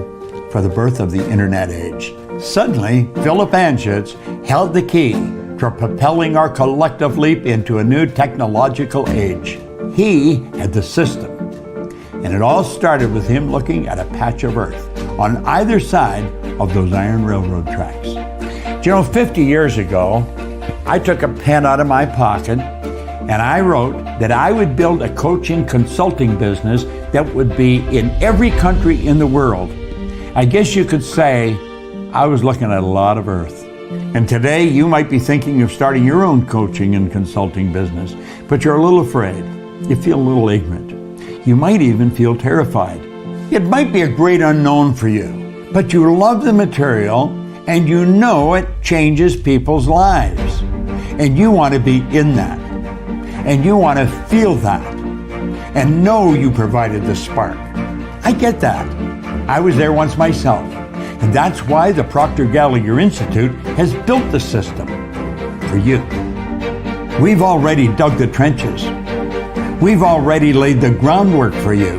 for the birth of the internet age. Suddenly, Philip Anschutz held the key to propelling our collective leap into a new technological age. He had the system. And it all started with him looking at a patch of earth on either side of those iron railroad tracks. Do you know, 50 years ago, I took a pen out of my pocket and I wrote that I would build a coaching consulting business that would be in every country in the world. I guess you could say I was looking at a lot of earth. And today you might be thinking of starting your own coaching and consulting business, but you're a little afraid. You feel a little ignorant. You might even feel terrified. It might be a great unknown for you, but you love the material and you know it changes people's lives. And you want to be in that. And you want to feel that. And know you provided the spark. I get that. I was there once myself. And that's why the Proctor Gallagher Institute has built the system for you. We've already dug the trenches. We've already laid the groundwork for you,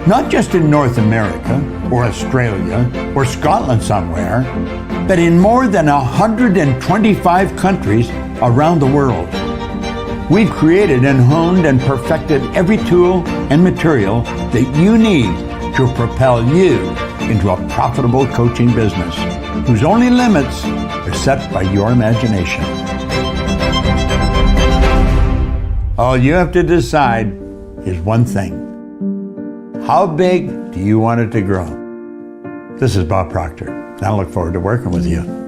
not just in North America or Australia or Scotland somewhere, but in more than 125 countries around the world. We've created and honed and perfected every tool and material that you need to propel you into a profitable coaching business whose only limits are set by your imagination. All you have to decide is one thing. How big do you want it to grow? This is Bob Proctor. I look forward to working with you.